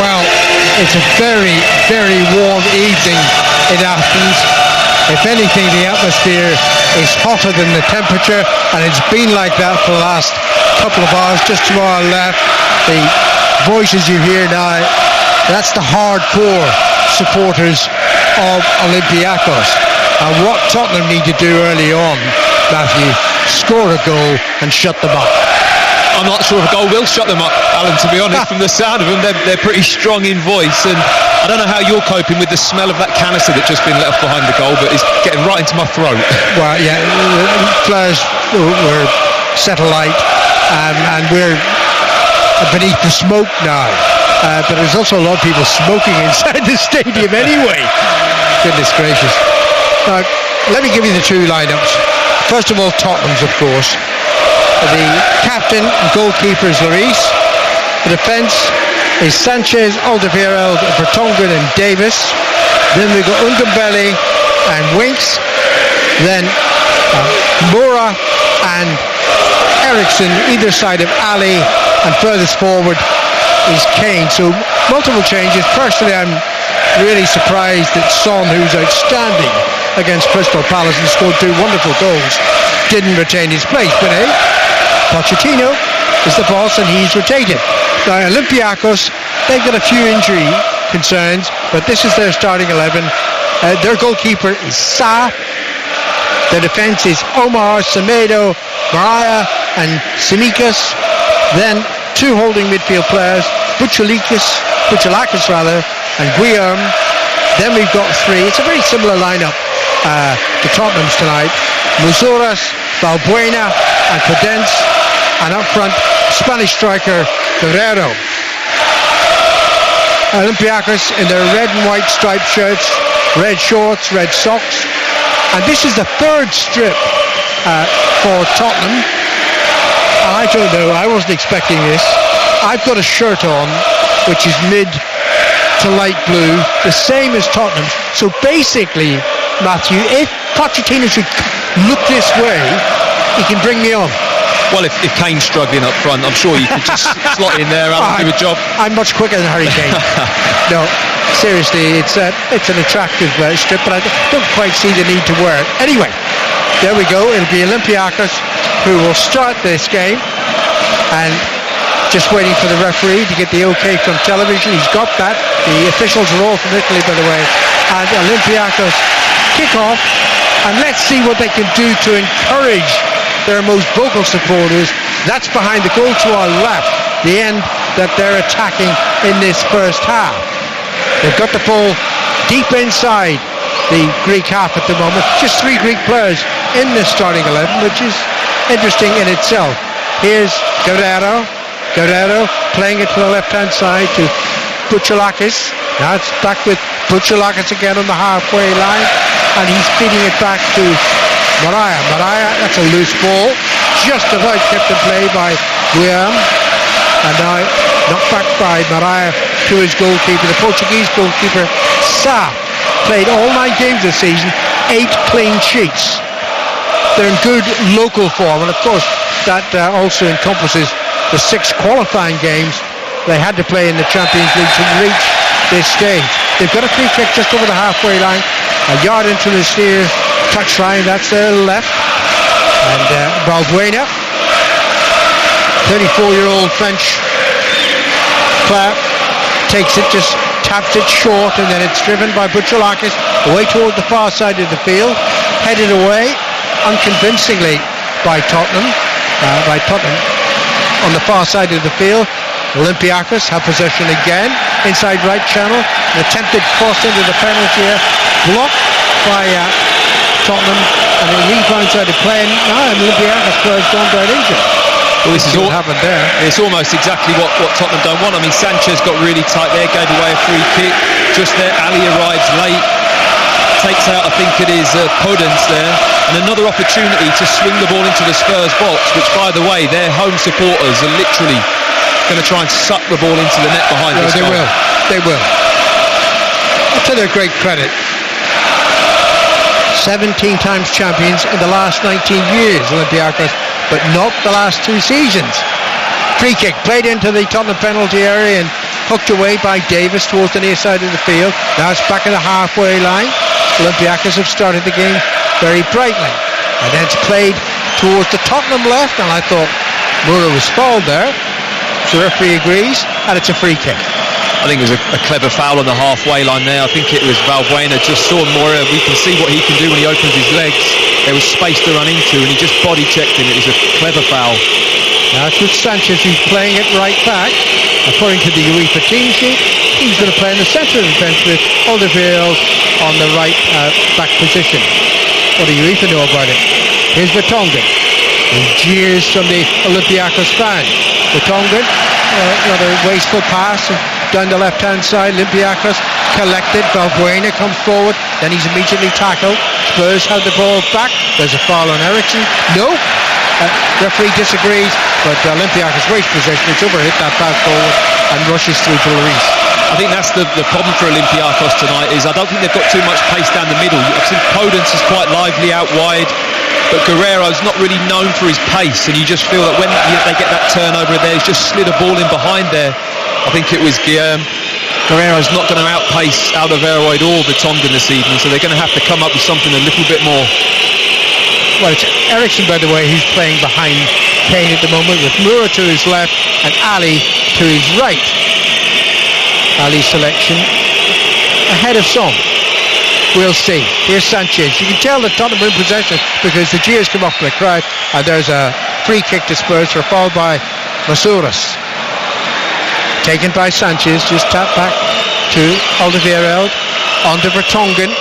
Well, it's a very, very warm evening in Athens. If anything, the atmosphere is hotter than the temperature, and it's been like that for the last couple of hours. Just to our left, the voices you hear now, that's the hardcore supporters of Olympiakos. And what Tottenham need to do early on, Matthew, score a goal and shut them up. I'm not sure if a goal will shut them up, Alan, to be honest. From the sound of them, they're pretty strong in voice, and I don't know how you're coping with the smell of that canister that's just been left behind the goal, but it's getting right into my throat. Well, yeah, players were set alight, and we're beneath the smoke now. But there's also a lot of people smoking inside the stadium anyway. Goodness gracious. Now, let me give you the two lineups. First of all, Tottenham's, of course. The captain and goalkeeper is Lloris. The defence is Sanchez, Alderweireld, Vertonghen and Davis. Then we've got Ndombele and Winks. Then Moura and Eriksson either side of Ali, and furthest forward is Kane. So multiple changes. Personally, I'm really surprised that Son, who's outstanding against Crystal Palace and scored 2 wonderful goals, didn't retain his place. But Pochettino is the boss and he's rotated. Now Olympiakos, they've got a few injury concerns, but this is their starting 11. Their goalkeeper is Sa. The defence is Omar, Semedo, Mariah and Tsimikas. Then 2 holding midfield players, Bouchalakis and Guillaume. Then we've got 3. It's a very similar lineup to Tottenham's tonight. Moussouras, Valbuena and Podence, and up front Spanish striker Guerrero. Olympiakos in their red and white striped shirts, red shorts, red socks, and this is the 3rd strip for Tottenham. I don't know, I wasn't expecting this. I've got a shirt on which is mid to light blue, the same as Tottenham's. So basically, Matthew, if Pochettino should look this way, he can bring me on. Well, if Kane's struggling up front, I'm sure you could just slot in there and do a job. I'm much quicker than Harry Kane. No, seriously, it's an attractive strip, but I don't quite see the need to wear it. Anyway, there we go. It'll be Olympiakos who will start this game, and just waiting for the referee to get the okay from television. He's got that. The officials are all from Italy, by the way. And Olympiakos kick off, and let's see what they can do to encourage their most vocal supporters. That's behind the goal to our left, the end that they're attacking in this first half. They've got the ball deep inside the Greek half at the moment. Just 3 Greek players in the starting 11, which is interesting in itself. Here's Guerrero playing it to the left-hand side to Bouchalakis. Now it's back with Bouchalakis again on the halfway line, and he's feeding it back to Mariah, that's a loose ball, just about kept in play by Guillaume, and now knocked back by Mariah to his goalkeeper, the Portuguese goalkeeper Sa. Played all 9 games this season, 8 clean sheets. They're in good local form, and of course that also encompasses the 6 qualifying games they had to play in the Champions League to reach this stage. They've got a free kick just over the halfway line, a yard into the steer touchline, that's their left. And Valbuena, 34-year-old French player, takes it, just taps it short, and then it's driven by Bouchalakis away toward the far side of the field, headed away unconvincingly by Tottenham. On the far side of the field. Olympiakos have possession again, inside right channel, an attempted cross into the penalty area, blocked by Tottenham, and a rebound side of play, and now Olympiakos players gone down injured. Well, this is what happened there. It's almost exactly what Tottenham don't want. I mean, Sanchez got really tight there, gave away a free kick. Just there, Ali arrives late, takes out, I think it is Podence there, and another opportunity to swing the ball into the Spurs box, which, by the way, their home supporters are literally going to try and suck the ball into the net behind us. They will. To their great credit, 17 times champions in the last 19 years, Olympiakos, but not the last 2 seasons. Free kick played into the Tottenham penalty area, and hooked away by Davis towards the near side of the field. Now it's back at the halfway line. Olympiakos have started the game very brightly, and then it's played towards the Tottenham left, and I thought Moura was fouled there. The referee agrees, and it's a free kick. I think it was a clever foul on the halfway line there. I think it was Valbuena just saw Moura. We can see what he can do when he opens his legs. There was space to run into, and he just body checked him. It was a clever foul. Now it's with Sanchez, who's playing it right back. According to the UEFA team sheet, he's going to play in the centre of the bench with Alderweireld on the right back position. What do UEFA know about it? Here's Vertonghen. There's jeers from the Olympiakos fan. Vertonghen, another wasteful pass down the left-hand side. Olympiakos collected. Valbuena comes forward. Then he's immediately tackled. Spurs have the ball back. There's a foul on Eriksson. No. Referee disagrees, but Olympiakos wastes possession. It's overhit that pass forward and rushes through to Lloris. I think that's the problem for Olympiakos tonight. Is I don't think they've got too much pace down the middle. I've seen Podence is quite lively out wide, but Guerrero's not really known for his pace, and you just feel that when they get that turnover there, he's just slid a ball in behind there. I think it was Guillermo. Guerrero's not going to outpace Alderweireld or Vertonghen this evening, so they're going to have to come up with something a little bit more. Well, it's Eriksson, by the way, who's playing behind Kane at the moment, with Moura to his left and Ali to his right. Ali's selection ahead of Son. We'll see. Here's Sanchez. You can tell that Tottenham are in possession because the jeers come up from the crowd, and there's a free kick to Spurs for a foul by Masouras. Taken by Sanchez, just tapped back to Alderweireld, onto Vertonghen,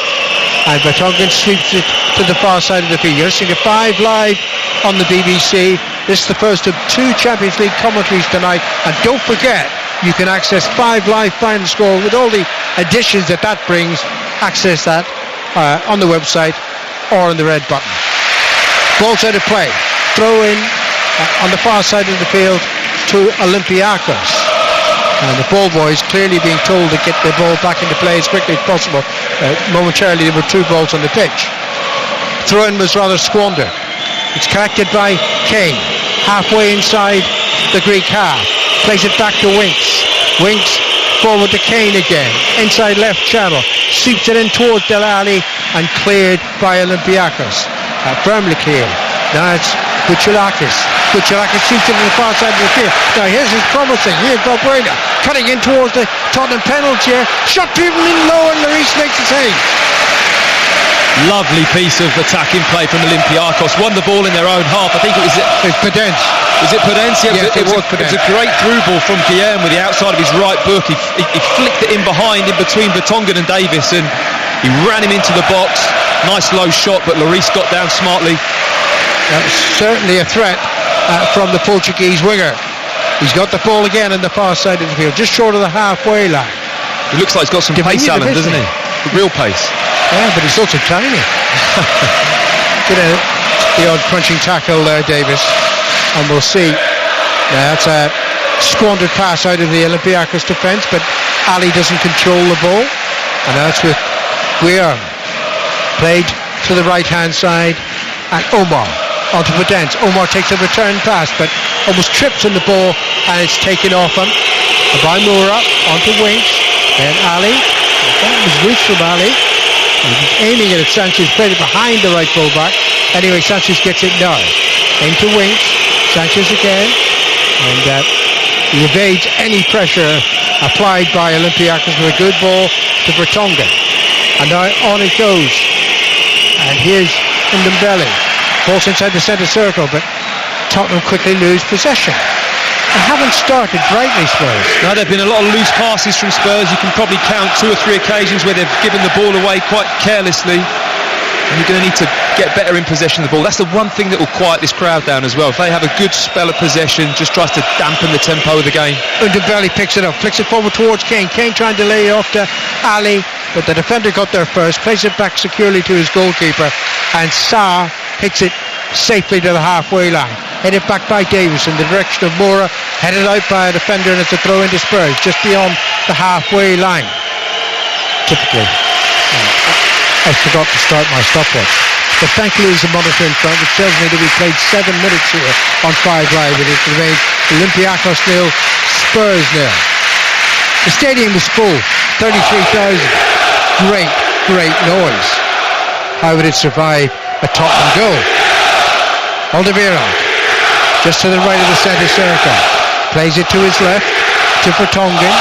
and Vertonghen sweeps it to the far side of the field. You're seeing a 5 Live on the BBC. This is the first of 2 Champions League commentaries tonight, and don't forget, you can access 5 Live final score with all the additions that brings. Access that on the website or on the red button. Ball's out of play. Throw in on the far side of the field to Olympiakos. And the ball boys clearly being told to get the ball back into play as quickly as possible. Momentarily there were 2 balls on the pitch. Throw-in was rather squandered. It's collected by Kane. Halfway inside the Greek half. Plays it back to Winks. Winks forward to Kane again. Inside left channel. Sweeps it in towards Del Ali and cleared by Olympiakos. Firmly cleared. Now it's Kuchulakis. Kuchulakis shoots it to the far side of the field. Now here's his promising. Here's Valbuena cutting in towards the Tottenham penalty area. Shot driven in low, and Lloris makes the save. Lovely piece of attacking play from Olympiakos. Won the ball in their own half. I think it was Podence. Was it Podence? Yeah, yes, it was Podence. It was a great through ball from Guillermo with the outside of his right book. He flicked it in behind, in between Vertonghen and Davis, and he ran him into the box. Nice low shot, but Lloris got down smartly. That's certainly a threat from the Portuguese winger. He's got the ball again on the far side of the field, just short of the halfway line. He looks like he's got some pace, Alan, doesn't he? Real pace. Yeah, but he's also tiny. Get the odd crunching tackle there, Davis, and we'll see. That's a squandered pass out of the Olympiakos defence, but Ali doesn't control the ball, and that's with Guillermo. Played to the right-hand side, and Omar onto Podence. Omar takes a return pass, but almost trips on the ball, and it's taken off him by Moura onto Winks. Then Ali. That was loose from Ali. He's aiming it at Sanchez, played it behind the right full-back. Anyway, Sanchez gets it now. Into Winks. Sanchez again. And he evades any pressure applied by Olympiakos with a good ball to Vertonghen. And now on it goes. And here's Ndombele. Falls inside the centre circle, but Tottenham quickly lose possession. They haven't started brightly, Spurs. No, there have been a lot of loose passes from Spurs. You can probably count 2 or 3 occasions where they've given the ball away quite carelessly. And you're going to need to get better in possession of the ball. That's the one thing that will quiet this crowd down as well. If they have a good spell of possession, just tries to dampen the tempo of the game. Ndombele picks it up, flicks it forward towards Kane. Kane trying to lay it off to Ali, but the defender got there first, plays it back securely to his goalkeeper, and Sarr hits it safely to the halfway line. Headed back by Davis in the direction of Moura, headed out by a defender, and it's a throw into Spurs just beyond the halfway line. Typically, I forgot to start my stopwatch, but thankfully there's a monitor in front which tells me that we played 7 minutes here on 5 Live, and it remains Olympiakos 0, Spurs 0. The stadium was full, 33,000. Great noise. How would it survive a Tottenham goal? Alderweireld, just to the right of the centre circle. Plays it to his left, to Vertonghen.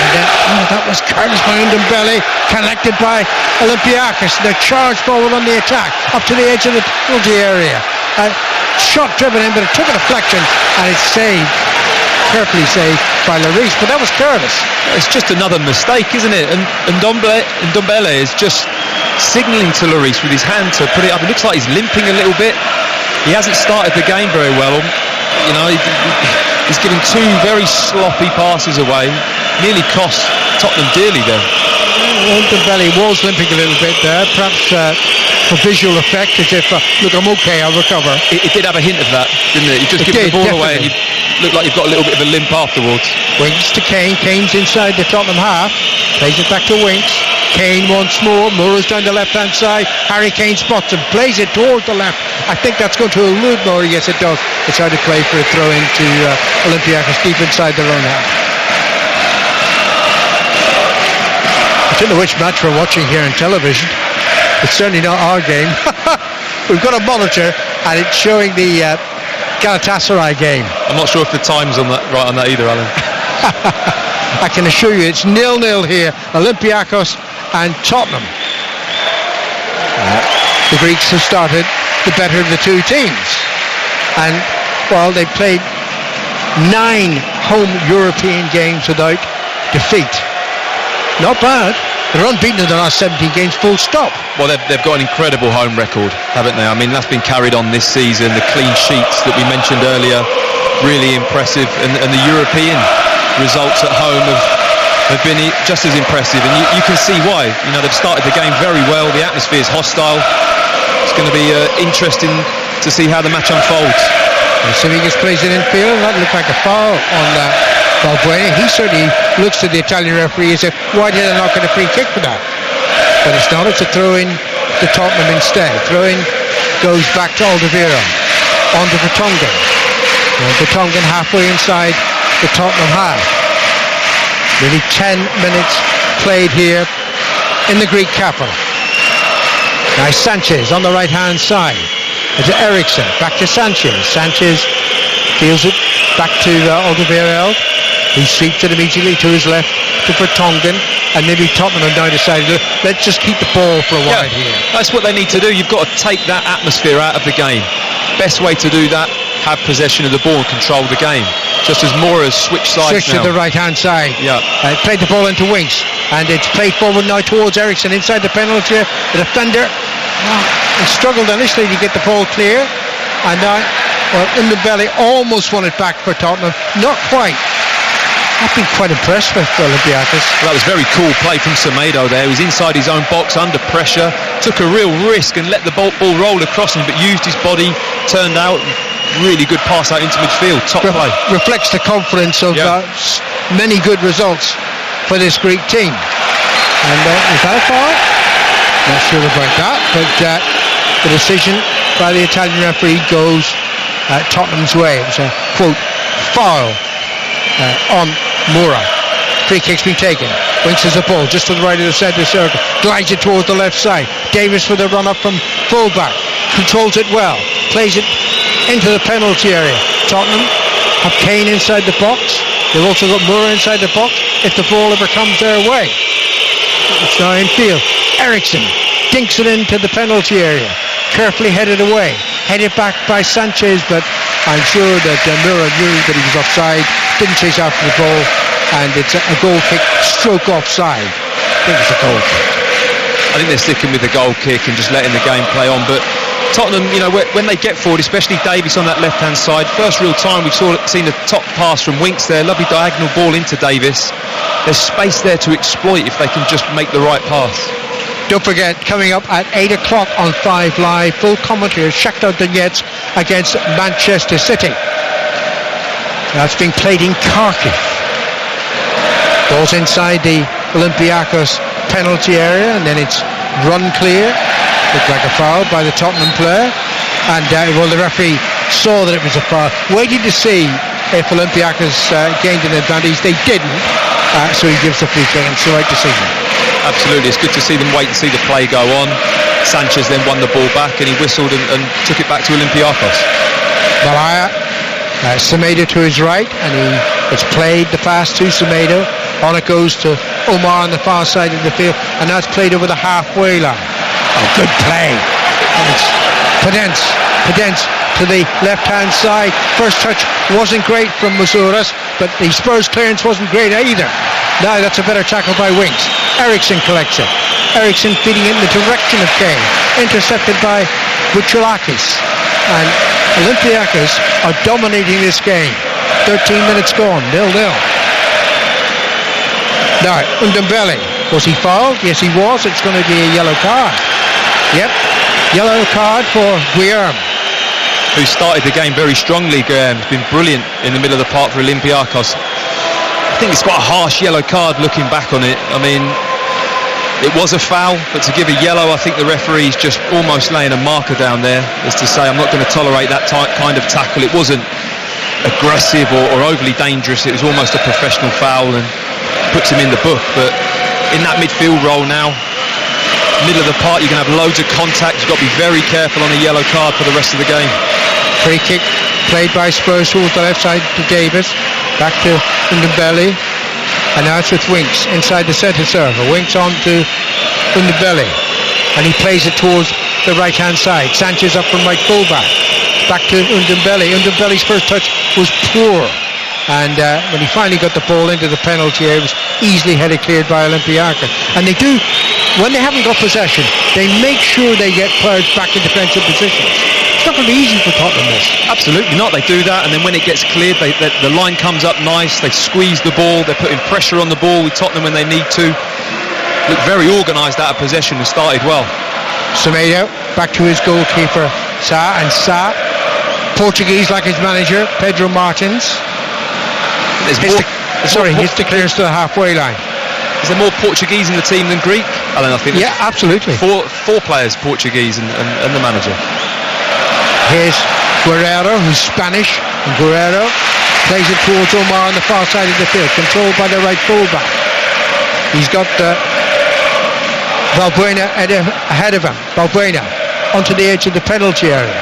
And then, that was careless by Ndombele, collected by Olympiakos. They charged forward on the attack, up to the edge of the penalty area. Shot driven in, but it took a deflection, and it's saved, carefully saved by Lloris. But that was careless. It's just another mistake, isn't it? And Ndombele is just signalling to Lloris with his hand to put it up. It looks like he's limping a little bit. He hasn't started the game very well. You know, he's given two very sloppy passes away. Nearly cost Tottenham dearly there. Ndombele was limping a little bit there, perhaps for visual effect, as if, look, I'm okay, I'll recover. It did have a hint of that, didn't it? You just give the ball away and you look like you've got a little bit of a limp afterwards. Winks to Kane. Kane's inside the Tottenham half. Plays it back to Winks. Kane once more. Moura's down the left-hand side. Harry Kane spots him. Plays it towards the left. I think that's going to elude Moura. Yes, it does. It's how to play for a throw into Olympiakos deep inside their own half. I don't know which match we're watching here on television. It's certainly not our game. We've got a monitor and it's showing the Galatasaray game. I'm not sure if the time's on that right on that either, Alan. I can assure you it's 0-0 here. Olympiakos and Tottenham. The Greeks have started the better of the two teams. And, well, they played 9 home European games without defeat. Not bad. They're unbeaten in the last 17 games, full stop. Well, they've got an incredible home record, haven't they? I mean, that's been carried on this season. The clean sheets that we mentioned earlier, really impressive. And the European results at home have been just as impressive. And you can see why. You know, they've started the game very well. The atmosphere is hostile. It's going to be interesting to see how the match unfolds. Simigas plays it in field. That looked like a foul on Valbuena. He certainly looks to the Italian referee and says, why did I not get a free kick for that? But it's not. It's a throw-in to Tottenham instead. Throw-in goes back to Alderweireld. On to Vertonghen. Vertonghen halfway inside the Tottenham half. Nearly 10 minutes played here in the Greek capital. Now Sanchez on the right-hand side. It's Eriksson. Back to Sanchez. Sanchez deals it back to Alderweireld. He sweeps it immediately to his left to Vertonghen, and maybe Tottenham have now decided, let's just keep the ball for a while here. That's what they need to do. You've got to take that atmosphere out of the game. Best way to do that, have possession of the ball and control the game. Just as Moura's switched sides to the right-hand side. Yeah. Played the ball into Winks, and it's played forward now towards Eriksson inside the penalty area. The defender struggled initially to get the ball clear, and now, Ndombele almost won it back for Tottenham. Not quite. I've been quite impressed with Olympiakos. Well, that was very cool play from Semedo there. He was inside his own box under pressure, took a real risk and let the ball roll across him, but used his body, turned out, really good pass out into midfield. Top play. Reflects the confidence of many good results for this Greek team. And is that a foul? Not sure about that, but the decision by the Italian referee goes Tottenham's way. It was a, quote, foul on Moura. Free kick's been taken. Winks has the ball just to the right of the centre circle. Glides it towards the left side. Davis with a run up from fullback. Controls it well. Plays it into the penalty area. Tottenham have Kane inside the box. They've also got Moura inside the box if the ball ever comes their way. It's now in field. Eriksson dinks it into the penalty area. Carefully headed away. Headed back by Sanchez, but I'm sure that Moura knew that he was offside. Didn't chase after the ball, and it's a goal kick stroke offside. I think it's a goal kick. I think they're sticking with the goal kick and just letting the game play on. But Tottenham, you know, when they get forward, especially Davis on that left-hand side, first real time we've seen the top pass from Winks there, lovely diagonal ball into Davis. There's space there to exploit if they can just make the right pass. Don't forget, coming up at 8 o'clock on 5 Live, full commentary of Shakhtar Donetsk against Manchester City. Now it's being played in Kharkiv. Ball's inside the Olympiakos penalty area, and then it's run clear. Looked like a foul by the Tottenham player. And the referee saw that it was a foul. Waiting to see if Olympiakos gained an advantage. They didn't. So he gives the free kick, and it's the right decision. Absolutely, it's good to see them wait and see the play go on. Sanchez then won the ball back, and he whistled and took it back to Olympiakos. Malaya, Semedo to his right, and it's played the pass to Semedo. On it goes to Omar on the far side of the field, and that's played over the halfway line. Oh, good play. And it's Podence to the left-hand side. First touch wasn't great from Masouras, but the Spurs clearance wasn't great either. Now that's a better tackle by Winks. Eriksson collects it. Eriksson feeding it in the direction of Kane. Intercepted by Vucilakis. And Olympiakos are dominating this game. 13 minutes gone, 0-0. Now, Ndombele, was he fouled? Yes, he was. It's going to be a yellow card. Yep, yellow card for Guilherme, who started the game very strongly. Guilherme's been brilliant in the middle of the park for Olympiakos. I think it's quite a harsh yellow card looking back on it. I mean, it was a foul, but to give a yellow, I think the referee's just almost laying a marker down there as to say, I'm not going to tolerate that kind of tackle. It wasn't aggressive or overly dangerous. It was almost a professional foul and puts him in the book. But in that midfield role now, middle of the park, you're going to have loads of contact. You've got to be very careful on a yellow card for the rest of the game. Free kick played by Spurs towards the left side to Davis. Back to Ndombele. And now it's with Winks inside the centre circle. Winks on to Ndombele. And he plays it towards the right-hand side. Sanchez up from right fullback. Back to Ndombele. Ndombele's first touch was poor. And when he finally got the ball into the penalty area, it was easily headed cleared by Olympiakos. And they do, when they haven't got possession, they make sure they get players back in defensive positions. It's not going to be easy for Tottenham, this. Absolutely not. They do that, and then when it gets cleared, the line comes up nice. They squeeze the ball. They're putting pressure on the ball with Tottenham when they need to. Look very organised out of possession and started well. Semedo back to his goalkeeper, Sá, and Sá, Portuguese like his manager, Pedro Martins. Hits the clearance to the halfway line. Is there more Portuguese in the team than Greek? I think yeah, absolutely. Four players Portuguese and the manager. Here's Guerrero, who's Spanish, and Guerrero plays it towards Omar on the far side of the field, controlled by the right fullback. He's got Valbuena ahead of him. Valbuena onto the edge of the penalty area.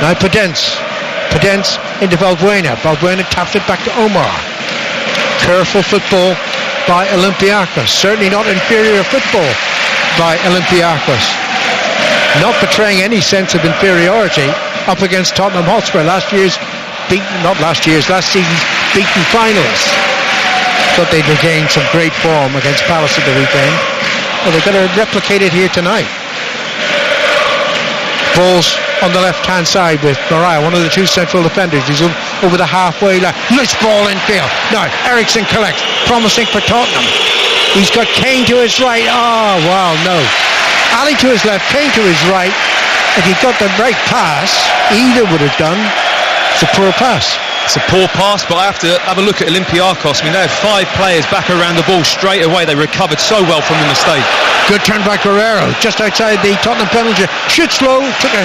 Now Podence into Valbuena. Valbuena taps it back to Omar. Careful football by Olympiakos. Certainly not inferior football by Olympiakos. Not betraying any sense of inferiority up against Tottenham Hotspur. Last season's beaten finalists. Thought they'd regained some great form against Palace at the weekend. Well, they've got to replicate it here tonight. Balls on the left-hand side with Mariah, one of the two central defenders. He's over the halfway line. Nice ball in field. Now, Eriksson collects. Promising for Tottenham. He's got Kane to his right. Oh, wow, no. Ali to his left, Kane to his right. If he got the right pass, either would have done. It's a poor pass. It's a poor pass, but I have to have a look at Olympiakos. I mean, they had 5 players back around the ball straight away. They recovered so well from the mistake. Good turn by Guerrero, just outside the Tottenham penalty. Shoots low, took a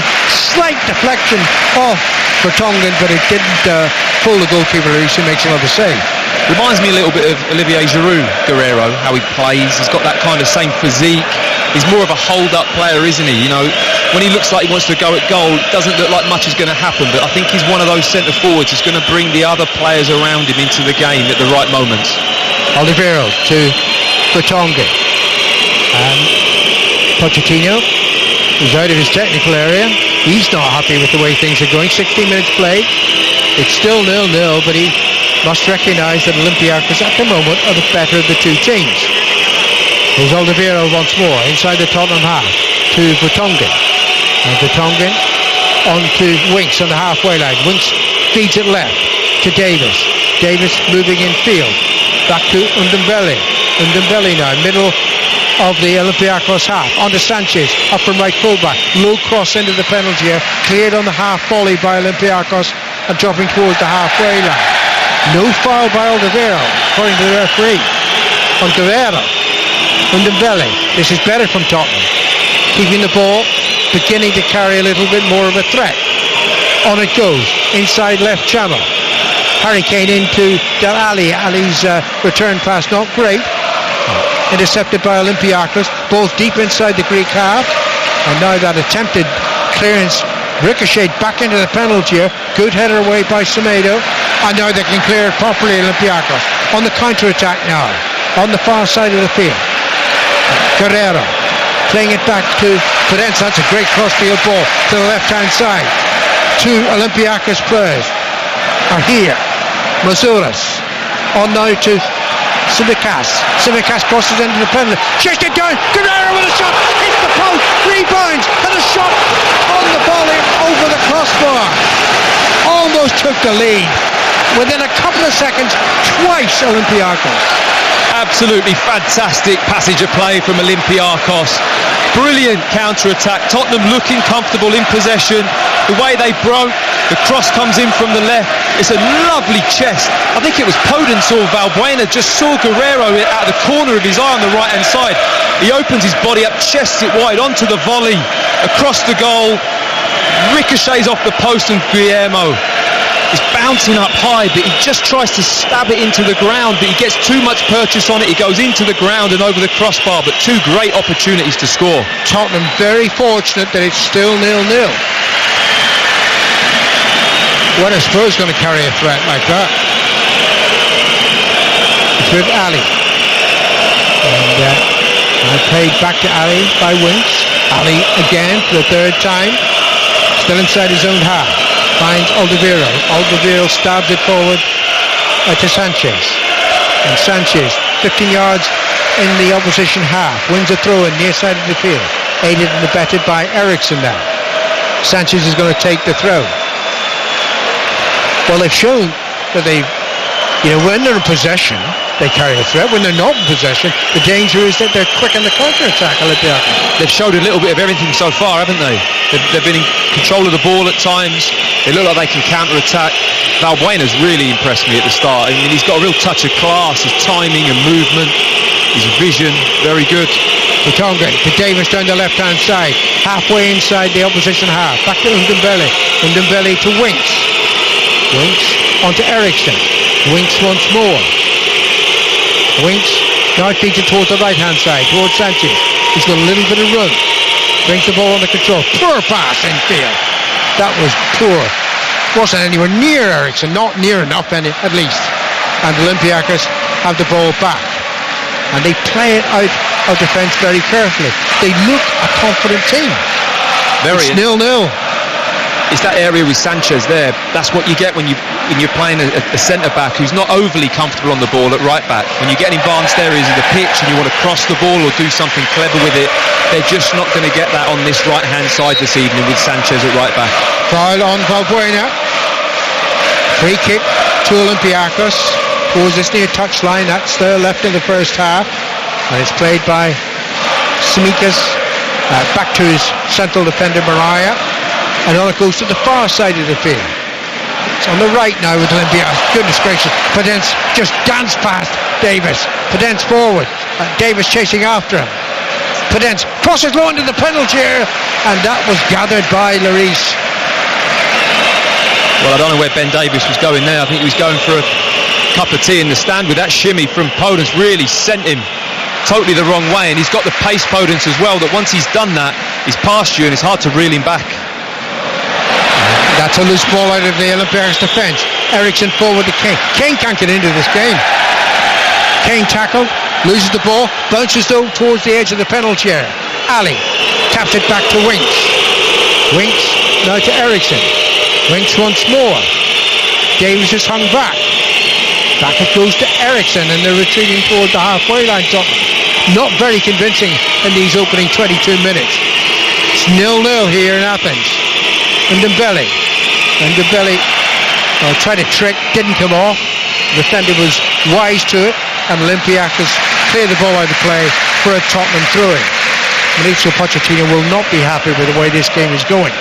slight deflection off for Tongan, but it didn't pull the goalkeeper. He makes another save. Reminds me a little bit of Olivier Giroud, Guerrero, how he plays. He's got that kind of same physique. He's more of a hold-up player, isn't he? You know, when he looks like he wants to go at goal, it doesn't look like much is going to happen, but I think he's one of those centre-forwards who's going to bring the other players around him into the game at the right moments. Oliveira to Vertonghen. And Pochettino is out of his technical area. He's not happy with the way things are going. 16 minutes played. It's still 0-0, but he must recognise that Olympiakos at the moment are the better of the two teams. There's Oliveira once more inside the Tottenham half to Vertonghen. And Vertonghen on to Winks on the halfway line. Winks feeds it left to Davis. Davis moving in field. Back to Ndombele. Ndombele now, middle of the Olympiakos half. On to Sanchez, up from right fullback. Low cross into the penalty area. Cleared on the half volley by Olympiakos and dropping towards the halfway line. No foul by Oliveira, according to the referee. On Guerrero. Ndombele. This is better from Tottenham. Keeping the ball, beginning to carry a little bit more of a threat. On it goes, inside left channel. Harry Kane into Del Ali. Ali's return pass not great. Intercepted by Olympiakos. Ball's deep inside the Greek half. And now that attempted clearance ricocheted back into the penalty area. Good header away by Semedo. And now they can clear it properly, Olympiakos. On the counter-attack now. On the far side of the field. Guerrero playing it back to Firenze. That's a great cross-field ball to the left-hand side. Two Olympiakos players are here. Moussouras on now to Tsimikas. Tsimikas crosses into the penalty. Chased it down. Guerrero with a shot. Hits the post. Rebounds. And a shot on the volley over the crossbar. Almost took the lead. Within a couple of seconds, twice Olympiakos. Absolutely fantastic passage of play from Olympiakos. Brilliant counter-attack. Tottenham looking comfortable in possession. The way they broke, the cross comes in from the left. It's a lovely chest. I think it was Podence or Valbuena just saw Guerrero out of the corner of his eye on the right-hand side. He opens his body up, chests it wide onto the volley, across the goal, ricochets off the post, and Guillermo is bouncing up high, but he just tries to stab it into the ground, but he gets too much purchase on it. He goes into the ground and over the crossbar, but two great opportunities to score. Tottenham very fortunate that it's still 0-0. What are Spurs going to carry a threat like that? It's with Ali. And played back to Ali by Winks. Ali again for the third time. Still inside his own half. Finds Alderweireld. Alderweireld stabs it forward to Sanchez. And Sanchez, 15 yards in the opposition half, wins a throw in near side of the field. Aided and abetted by Eriksson now. Sanchez is going to take the throw. Well, they've shown that when they're in possession, they carry a threat. When they're not in possession, the danger is that they're quick in the counter-attack. They've showed a little bit of everything so far, haven't they? They've been in control of the ball at times. They look like they can counter-attack. Valbuena's really impressed me at the start. I mean, he's got a real touch of class, his timing and movement, his vision, very good. Vertonghen to Davis down the left-hand side, halfway inside the opposition half. Back to Ndombele. Ndombele to Winks. Winks onto Eriksson. Winks once more. Winks now feeds it towards the right-hand side, towards Sanchez. He's got a little bit of run. Brings the ball under control. Poor pass infield. That was poor. Wasn't anywhere near Eriksson, not near enough at least. And Olympiakos have the ball back. And they play it out of defence very carefully. They look a confident team. It's 0-0. It's that area with Sanchez there. That's what you get when you're playing a centre-back who's not overly comfortable on the ball at right-back. When you get in advanced areas of the pitch and you want to cross the ball or do something clever with it, they're just not going to get that on this right-hand side this evening with Sanchez at right-back. Foul on Valbuena. Free kick to Olympiakos towards this near touchline. That's the left in the first half. And it's played by Tsimikas back to his central defender Mariah. And on it goes to the far side of the field. It's on the right now with Olympiakos. Goodness gracious. Podence just danced past Davis. Podence forward. Davis chasing after him. Podence crosses low into the penalty area. And that was gathered by Lloris. Well, I don't know where Ben Davis was going there. I think he was going for a cup of tea in the stand with that shimmy from Podence. Really sent him totally the wrong way. And he's got the pace, Podence, as well, that once he's done that, he's past you and it's hard to reel him back. That's a loose ball out of the Olympiakos defence. Eriksson forward to Kane. Kane can't get into this game. Kane tackled, loses the ball, bounces though towards the edge of the penalty area. Ali taps it back to Winks. Winks now to Eriksson. Winks once more. Davis is hung back. Back it goes to Eriksson and they're retreating toward the halfway line. Not very convincing in these opening 22 minutes. It's 0-0 here in Athens. Ndombele tried a trick, didn't come off. The defender was wise to it, and Olympiakos cleared the ball out of play for a Tottenham throw-in. Mauricio Pochettino will not be happy with the way this game is going.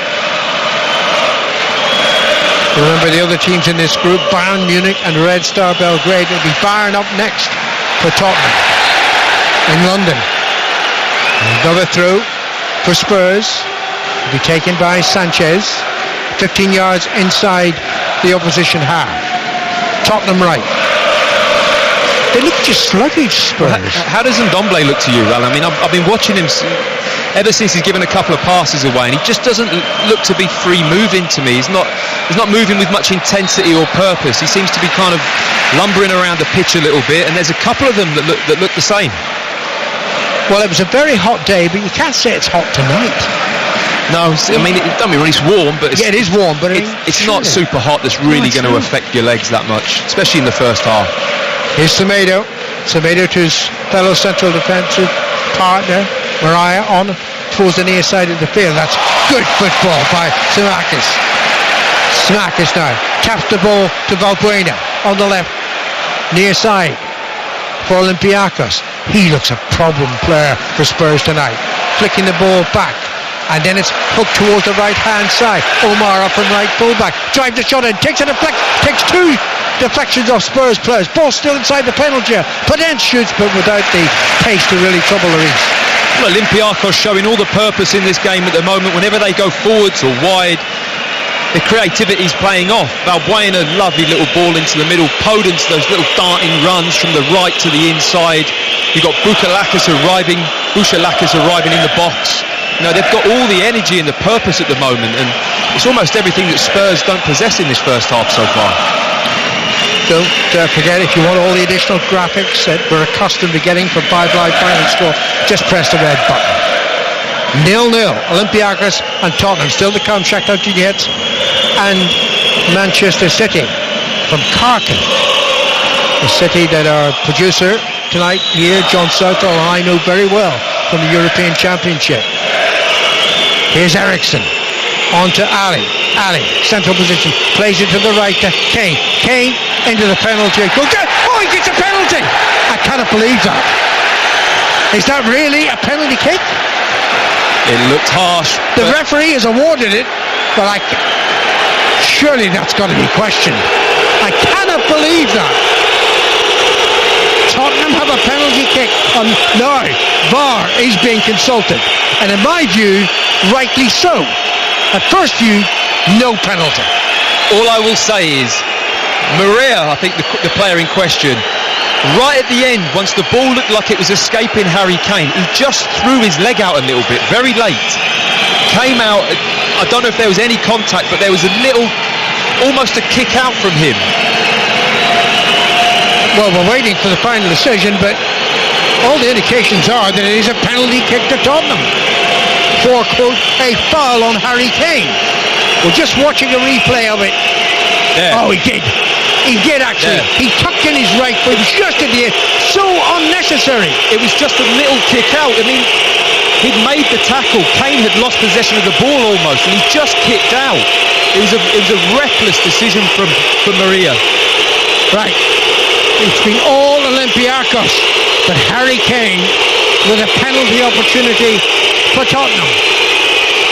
Remember the other teams in this group, Bayern Munich and Red Star Belgrade. It'll be Bayern up next for Tottenham in London. Another throw for Spurs. Will be taken by Sanchez. 15 yards inside the opposition half. Tottenham right. They look just sluggish, Spurs. How does Ndombele look to you, Alan? I mean, I've been watching him ever since he's given a couple of passes away, and he just doesn't look to be free moving to me. He's not moving with much intensity or purpose. He seems to be kind of lumbering around the pitch a little bit, and there's a couple of them that look the same. Well, it was a very hot day, but you can't say it's hot tonight. No, I mean, it's warm, but it is warm, but it's not super hot. That's really going to affect your legs that much, especially in the first half. Here's Semedo to his fellow central defensive partner Mariah on towards the near side of the field. That's good football by Smakis. Smakis now taps the ball to Valbuena on the left near side for Olympiakos. He looks a problem player for Spurs tonight, flicking the ball back, and then it's hooked towards the right hand side. Omar up and right fullback, drives the shot in, takes two deflections off Spurs players. Ball still inside the penalty area. Podence shoots, but without the pace to really trouble the reach. Well, Olympiakos showing all the purpose in this game at the moment. Whenever they go forwards or wide, the creativity's playing off. Valbuena, lovely little ball into the middle. Podence, those little darting runs from the right to the inside. You've got Bouchalakis arriving in the box. You know, they've got all the energy and the purpose at the moment, and it's almost everything that Spurs don't possess in this first half so far. Don't forget, if you want all the additional graphics that we're accustomed to getting from 5 Live Final Score, just press the red button. 0-0, Olympiakos and Tottenham still to come. Shakhtar Donetsk and Manchester City from Kharkiv, the city that our producer tonight here, John Southall, and I know very well from the European Championship. Here's Eriksson on to Ali, central position, plays it to the right to Kane into the penalty. He gets a penalty. I cannot believe that. Is that really a penalty kick? It looked harsh. The referee has awarded it, but surely that's got to be questioned. I cannot believe that. Tottenham have a penalty kick. Now VAR is being consulted, and in my view, rightly so. At first view, no penalty. All I will say is, Maria, I think the player in question, right at the end, once the ball looked like it was escaping Harry Kane, he just threw his leg out a little bit, very late. Came out, I don't know if there was any contact, but there was a little, almost a kick out from him. Well, we're waiting for the final decision, but all the indications are that it is a penalty kick to Tottenham for, quote, a foul on Harry Kane. We're just watching a replay of it. Yeah. Oh, he did. He did, actually. Yeah. He tucked in his right foot just at the end. So unnecessary. It was just a little kick out. I mean, he'd made the tackle. Kane had lost possession of the ball almost, and he just kicked out. It was a reckless decision from Maria. Right. It's been all Olympiakos, but Harry Kane with a penalty opportunity for Tottenham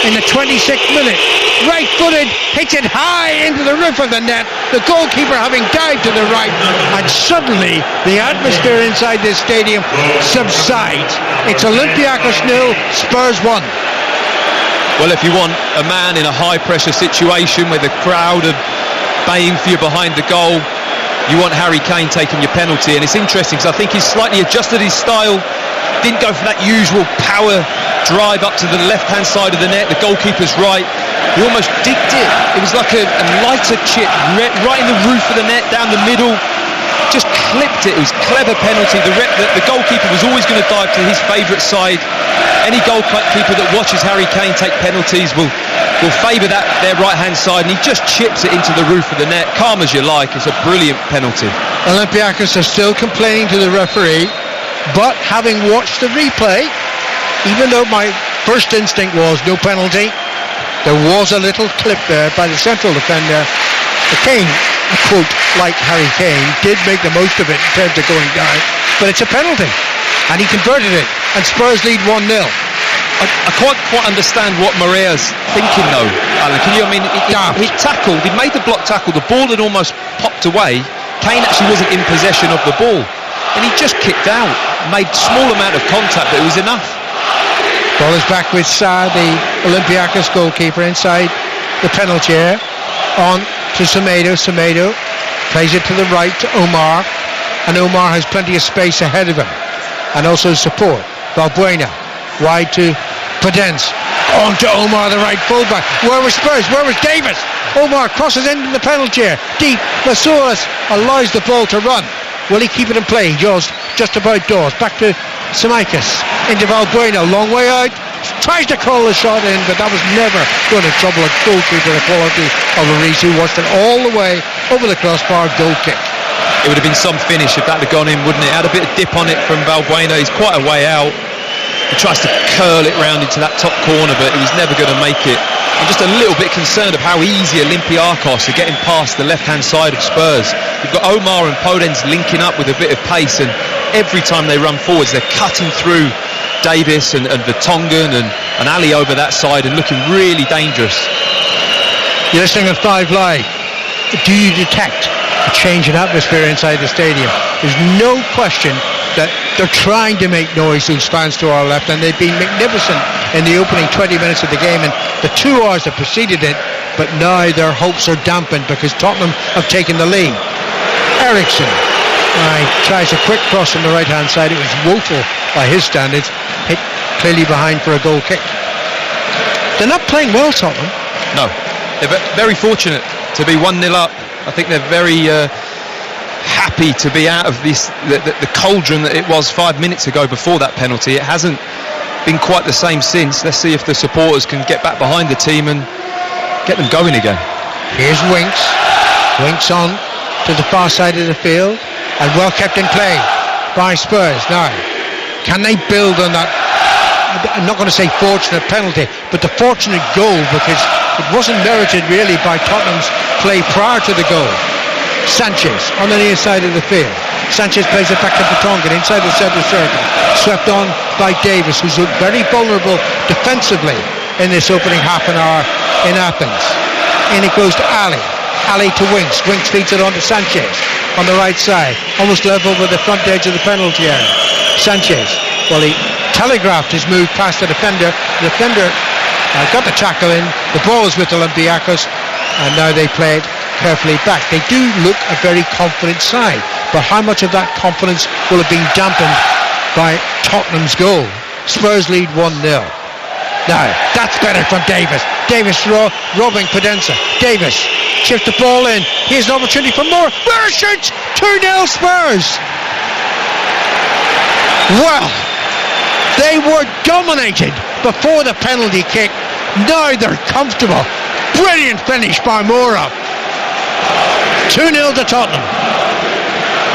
in the 26th minute. Right-footed, hits it high into the roof of the net, the goalkeeper having dived to the right, and suddenly the atmosphere inside this stadium subsides. It's Olympiakos 0, Spurs 1. Well, if you want a man in a high-pressure situation where the crowd are baying for you behind the goal, you want Harry Kane taking your penalty. And it's interesting because I think he's slightly adjusted his style, didn't go for that usual power drive up to the left-hand side of the net, the goalkeeper's right. He almost digged it. It was like a lighter chip right in the roof of the net, down the middle. Just clipped it. It was a clever penalty. The goalkeeper was always going to dive to his favourite side. Any goalkeeper that watches Harry Kane take penalties will favour their right-hand side, and he just chips it into the roof of the net. Calm as you like. It's a brilliant penalty. Olympiakos are still complaining to the referee, but having watched the replay, even though my first instinct was no penalty, there was a little clip there by the central defender. The Kane, a quote, like Harry Kane, did make the most of it in terms of going down, but it's a penalty, and he converted it, and Spurs lead 1-0. I can't quite understand what Maria's thinking though, Alan. He tackled, he made the block tackle, the ball had almost popped away. Kane actually wasn't in possession of the ball, and he just kicked out, made small amount of contact, but it was enough. Ball is back with Sa, the Olympiakos goalkeeper, inside the penalty area. On to Semedo. plays it to the right to Omar, and Omar has plenty of space ahead of him, and also support. Valbuena, wide to Podence, on to Omar, the right fullback. Where was Spurs? Where was Davis? Omar crosses into the penalty area. Deep. Masouras allows the ball to run. Will he keep it in play? Just about does. Back to Samaikis. Into Valbuena. Long way out. Tries to call the shot in, but that was never going to trouble a goalkeeper the quality of Lloris, who watched it all the way over the crossbar. Goal kick. It would have been some finish if that had gone in, wouldn't it? Had a bit of dip on it from Valbuena. He's quite a way out. He tries to curl it round into that top corner, but he was never going to make it. I'm just a little bit concerned of how easy Olympiakos are getting past the left-hand side of Spurs. You've got Omar and Podence linking up with a bit of pace, and every time they run forwards, they're cutting through Davis and Vertonghen and Ali over that side and looking really dangerous. You're listening to 5 Live. Do you detect a change in atmosphere inside the stadium? There's no question that they're trying to make noise, those fans to our left, and they've been magnificent in the opening 20 minutes of the game and the 2 hours that preceded it, but now their hopes are dampened because Tottenham have taken the lead. Eriksson tries a quick cross from the right hand side. It was woeful by his standards, hit clearly behind for a goal kick. They're not playing well, Tottenham. No, they're very fortunate to be 1-0 up. I think they're very happy to be out of this the cauldron that it was 5 minutes ago before that penalty. It hasn't been quite the same since. Let's see if the supporters can get back behind the team and get them going again. Here's Winks on to the far side of the field, and well kept in play by Spurs. Now, can they build on that? I'm not going to say fortunate penalty, but the fortunate goal, because it wasn't merited really by Tottenham's play prior to the goal. Sanchez on the near side of the field. Sanchez plays it back to Vertonghen inside the centre circle. Swept on by Davis, who's looked very vulnerable defensively in this opening half an hour in Athens. In it goes to Ali. Ali to Winks. Winks feeds it on to Sanchez on the right side, almost level with the front edge of the penalty area. Sanchez, well, he telegraphed his move past the defender. The defender got the tackle in. The ball is with Olympiakos, and now they play it carefully back. They do look a very confident side, but how much of that confidence will have been dampened by Tottenham's goal? Spurs lead 1-0. Now, that's better from Davis. Davis robbing Podenza. Davis shifts the ball in. Here's an opportunity for more. Where shoots? 2-0 Spurs. Well, they were dominated before the penalty kick. Now they're comfortable. Brilliant finish by Moura. 2-0 to Tottenham.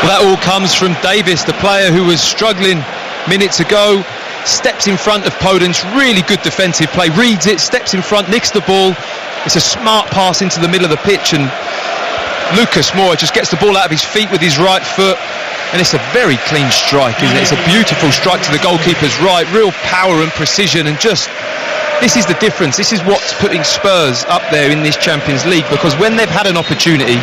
Well, that all comes from Davis, the player who was struggling minutes ago. Steps in front of Podence, really good defensive play, reads it, steps in front, nicks the ball. It's a smart pass into the middle of the pitch, and Lucas Moura just gets the ball out of his feet with his right foot, and it's a very clean strike, isn't it? It's a beautiful strike to the goalkeeper's right, real power and precision, and just, this is the difference. This is what's putting Spurs up there in this Champions League, because when they've had an opportunity,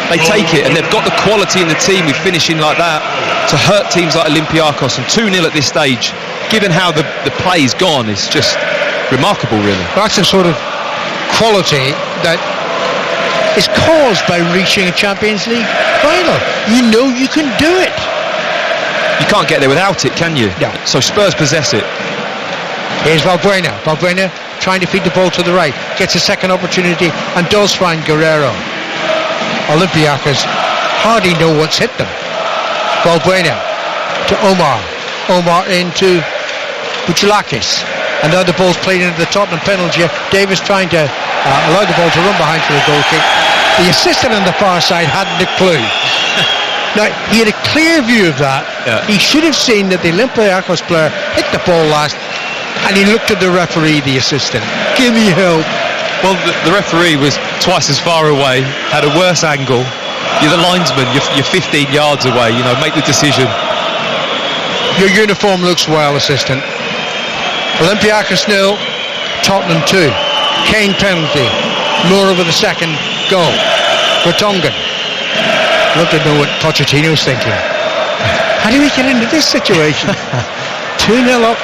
they take it, and they've got the quality in the team with finishing like that to hurt teams like Olympiakos. And 2-0 at this stage, given how the play's gone, is just remarkable, really. That's the sort of quality that is caused by reaching a Champions League final. You know you can do it. You can't get there without it, can you? Yeah. So Spurs possess it. Here's Valbuena. Valbuena trying to feed the ball to the right. Gets a second opportunity and does find Guerrero. Olympiakos hardly know what's hit them. Valbuena to Omar. Omar into Buchalakis. And now the ball's played into the Tottenham penalty. Davis trying to allow the ball to run behind for a goal kick. The assistant on the far side hadn't a clue. Now, he had a clear view of that. Yeah. He should have seen that the Olympiakos player hit the ball last, and he looked at the referee, the assistant. Give me help. Well, the referee was twice as far away, had a worse angle. You're the linesman, you're 15 yards away, make the decision. Your uniform looks well, assistant. Olympiakos 0, Tottenham 2. Kane penalty. Moura with the second goal. Vertonghen. I'd love to know what Pochettino's thinking. How do we get into this situation? 2-0 up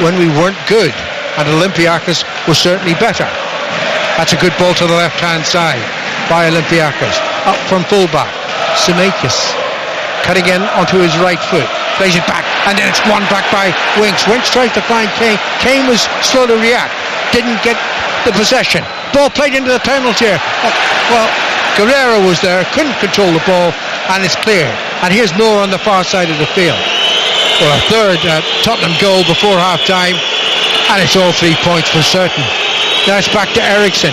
when we weren't good, and Olympiakos was certainly better. That's a good ball to the left-hand side by Olympiakos. Up from full-back. Zemeckis cutting in onto his right foot, plays it back, and then it's won back by Winks. Winks tries to find Kane. Kane was slow to react, didn't get the possession. Ball played into the penalty area. Well, Guerrero was there, couldn't control the ball, and it's clear. And here's Moore on the far side of the field. Well, a third Tottenham goal before half-time, and it's all 3 points for certain. Now it's back to Eriksson.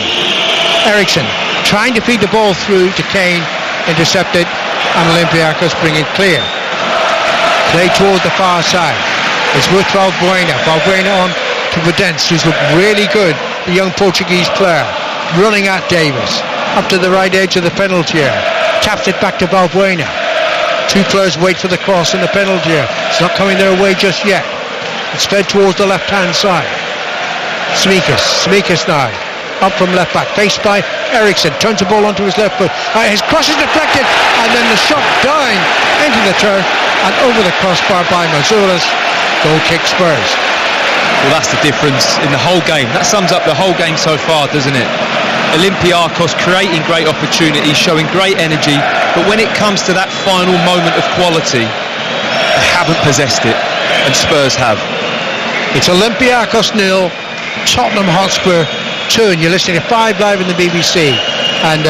Eriksson trying to feed the ball through to Kane, intercepted, and Olympiakos bring it clear. Play towards the far side. It's with Valbuena. Valbuena on to Podence, who's looked really good, the young Portuguese player, running at Davis, up to the right edge of the penalty area. Taps it back to Valbuena. Two players wait for the cross in the penalty area. It's not coming their way just yet. It's fed towards the left-hand side. Zemeckis now, up from left back, faced by Eriksson, turns the ball onto his left foot. His cross is deflected, and then the shot down into the turf and over the crossbar by Mazouras. Goal kick Spurs. Well, that's the difference in the whole game. That sums up the whole game so far, doesn't it? Olympiakos creating great opportunities, showing great energy, but when it comes to that final moment of quality, they haven't possessed it, and Spurs have. It's Olympiakos 0, Tottenham Hotspur 2, and you're listening to 5 Live in the BBC, and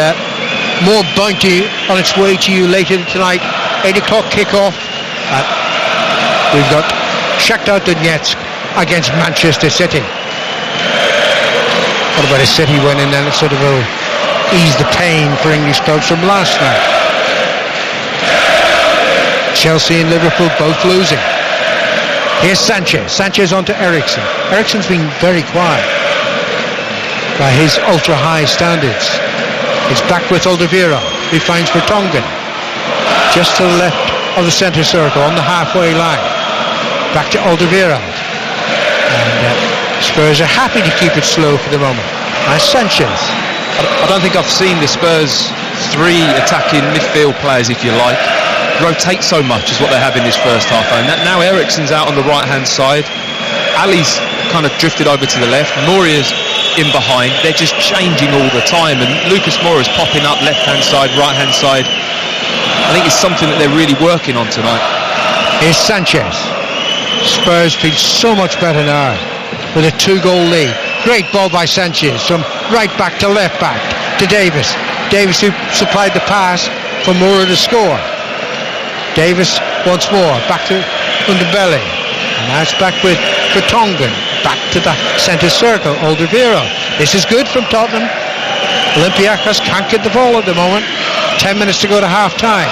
more bounty on its way to you later tonight. 8 o'clock kickoff. We've got Shakhtar Donetsk against Manchester City. What about a City win, and then it sort of will ease the pain for English clubs from last night. Chelsea and Liverpool both losing. Here's Sanchez onto Eriksson. Eriksson's been very quiet by his ultra-high standards. It's back with Alderweireld, who finds Vertonghen just to the left of the centre circle on the halfway line. Back to Alderweireld. And Spurs are happy to keep it slow for the moment. Sanchez. I don't think I've seen the Spurs 3 attacking midfield players, if you like, rotate so much as what they have in this first half. And now Eriksson's out on the right-hand side. Ali's kind of drifted over to the left. Moria's in behind. They're just changing all the time. And Lucas Moura's popping up left-hand side, right-hand side. I think it's something that they're really working on tonight. Here's Sanchez. Spurs feel so much better now with a 2-goal lead. Great ball by Sanchez from right back to left back to Davis. Davis who supplied the pass for Moura to score. Davis once more back to Underbelly, and now it's back with Vertonghen back to the centre circle. Alderweireld. This is good from Tottenham. Olympiakos can't get the ball at the moment. 10 minutes to go to half time.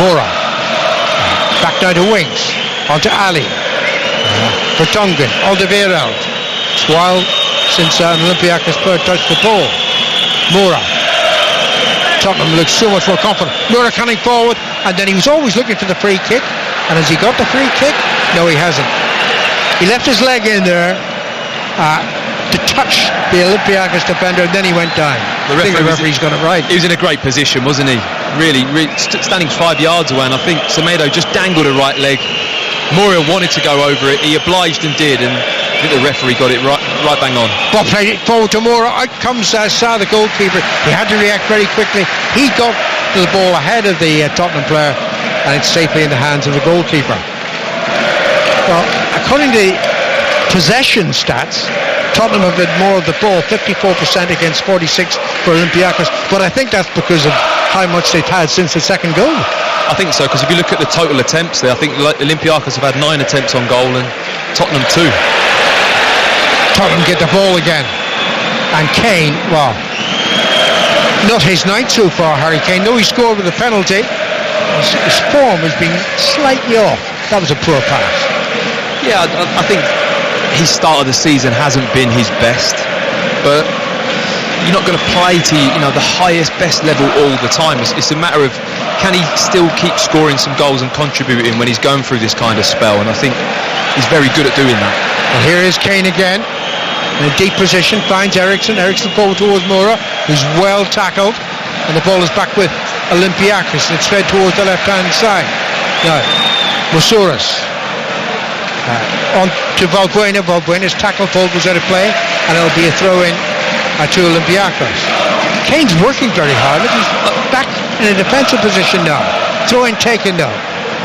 Moura back now to Winks, onto Ali. Vertonghen, Alderweireld. It's a while since an Olympiakos player touched the ball. Moura. Tottenham looks so much more confident. Moura coming forward, and then he was always looking for the free kick. And has he got the free kick? No, he hasn't. He left his leg in there to touch the Olympiakos defender, and then he went down. I think the referee's got it right. He was in a great position, wasn't he? Really standing 5 yards away, and I think Semedo just dangled a right leg. Moura wanted to go over it. He obliged and did, and I think the referee got it right bang on. Bob played it forward to Moura. Out comes Sarr, the goalkeeper. He had to react very quickly. He got the ball ahead of the Tottenham player, and it's safely in the hands of the goalkeeper. Well, according to the possession stats, Tottenham have had more of the ball, 54% against 46 for Olympiakos, but I think that's because of how much they've had since the second goal. I think so, because if you look at the total attempts there, I think Olympiakos have had 9 attempts on goal and Tottenham 2. Tottenham get the ball again, and Kane, well, not his night so far, Harry Kane. Though he scored with a penalty, his form has been slightly off. That was a poor pass. Yeah, I think his start of the season hasn't been his best, but you're not going to play to the highest, best level all the time. It's a matter of, can he still keep scoring some goals and contributing when he's going through this kind of spell, and I think he's very good at doing that. Well, here is Kane again in a deep position, finds Eriksson forward towards Moura, who's well tackled, and the ball is back with Olympiakos, and it's fed towards the left hand side. Now Mazouras on to Valbuena. Valbuena's tackle hold was out of play, and it'll be a throw in to Olympiakos. Kane's working very hard. Look, he's back in a defensive position now. Throw in taken now.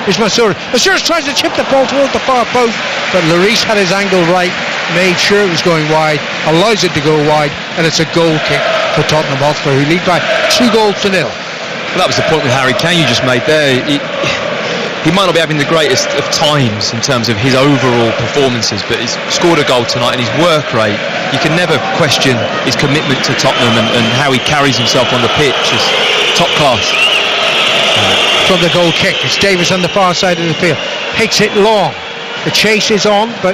Here's Masouras. Masouras tries to chip the ball towards the far post, but Lloris had his angle right, made sure it was going wide, allows it to go wide, and it's a goal kick for Tottenham Hotspur, who lead by 2-0. Well, that was the point with Harry Kane you just made there. He might not be having the greatest of times in terms of his overall performances, but he's scored a goal tonight, and his work rate, you can never question his commitment to Tottenham and how he carries himself on the pitch is top class. From the goal kick, it's Davis on the far side of the field, hits it long. The chase is on, but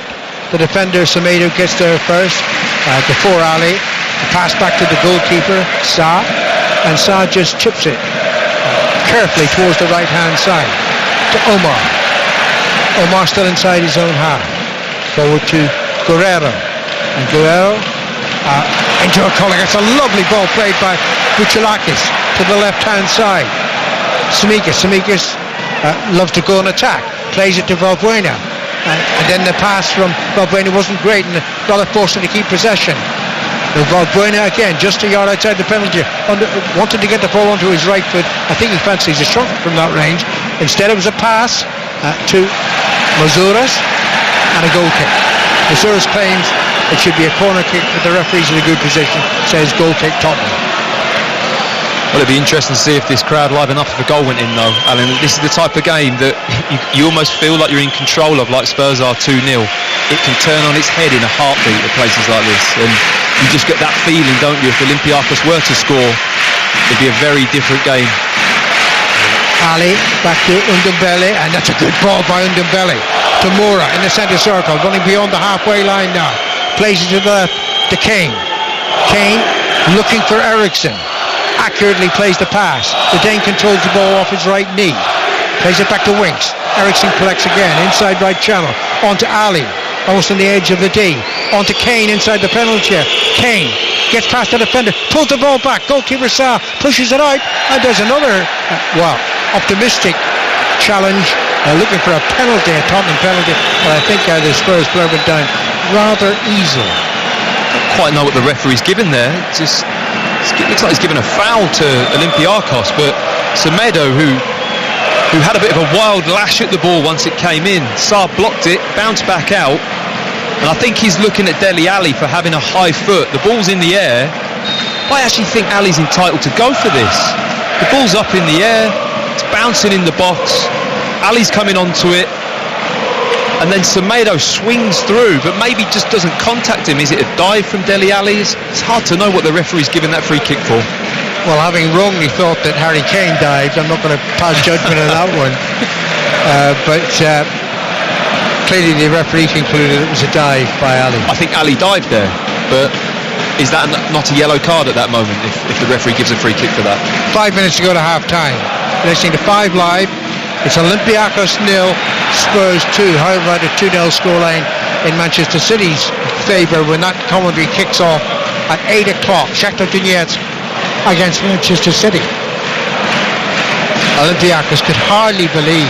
the defender Semedo gets there first before Ali. The pass back to the goalkeeper Sa, and Sa just chips it carefully towards the right hand side to Omar. Omar still inside his own half. Forward to Guerrero, and Guerrero into a corner. It's a lovely ball played by Buchalakis to the left hand side. Simikas loves to go on attack, plays it to Valbuena, and then the pass from Valbuena wasn't great, and rather forced him to keep possession. Valbuena again, just a yard outside the penalty, wanted to get the ball onto his right foot. I think he fancies a shot from that range. Instead it was a pass to Masouras and a goal kick. Masouras claims it should be a corner kick, but the referee's in a good position, says goal kick Tottenham. Well, it'd be interesting to see if this crowd live enough if a goal went in, though, Alan. This is the type of game that you almost feel like you're in control of, like Spurs are 2-0. It can turn on its head in a heartbeat at places like this, and you just get that feeling, don't you? If Olympiakos were to score, it'd be a very different game. Ali back to Ndombele, and that's a good ball by Ndombele to Moura in the centre circle, running beyond the halfway line now. Plays it to the left to Kane. Kane looking for Eriksson. Accurately plays the pass. The Dane controls the ball off his right knee. Plays it back to Winks. Eriksson collects again inside right channel. On to Ali, almost on the edge of the D. On to Kane inside the penalty area. Kane gets past the defender, pulls the ball back. Goalkeeper Sa pushes it out, and there's another optimistic challenge, looking for a penalty, a Tottenham penalty, but I think the Spurs player went down rather easily. Don't quite know what the referee's given there. It looks like he's given a foul to Olympiakos, but Semedo, who had a bit of a wild lash at the ball once it came in, Sa blocked it, bounced back out, and I think he's looking at Dele Alli for having a high foot. The ball's in the air. I actually think Ali's entitled to go for this. The ball's up in the air, it's bouncing in the box, Ali's coming onto it, and then Semedo swings through, but maybe just doesn't contact him. Is it a dive from Dele Alli? It's hard to know what the referee's given that free kick for. Well, having wrongly thought that Harry Kane dived, I'm not going to pass judgment on that one. But clearly the referee concluded it was a dive by Ali. I think Ali dived there, but is that not a yellow card at that moment if the referee gives a free kick for that? 5 minutes to go to half-time. Listening to 5 Live. It's Olympiakos 0, Spurs 2. However, at a 2-0 scoreline in Manchester City's favour when that commentary kicks off at 8 o'clock. Shakhtar Donetsk against Manchester City. Olympiakos could hardly believe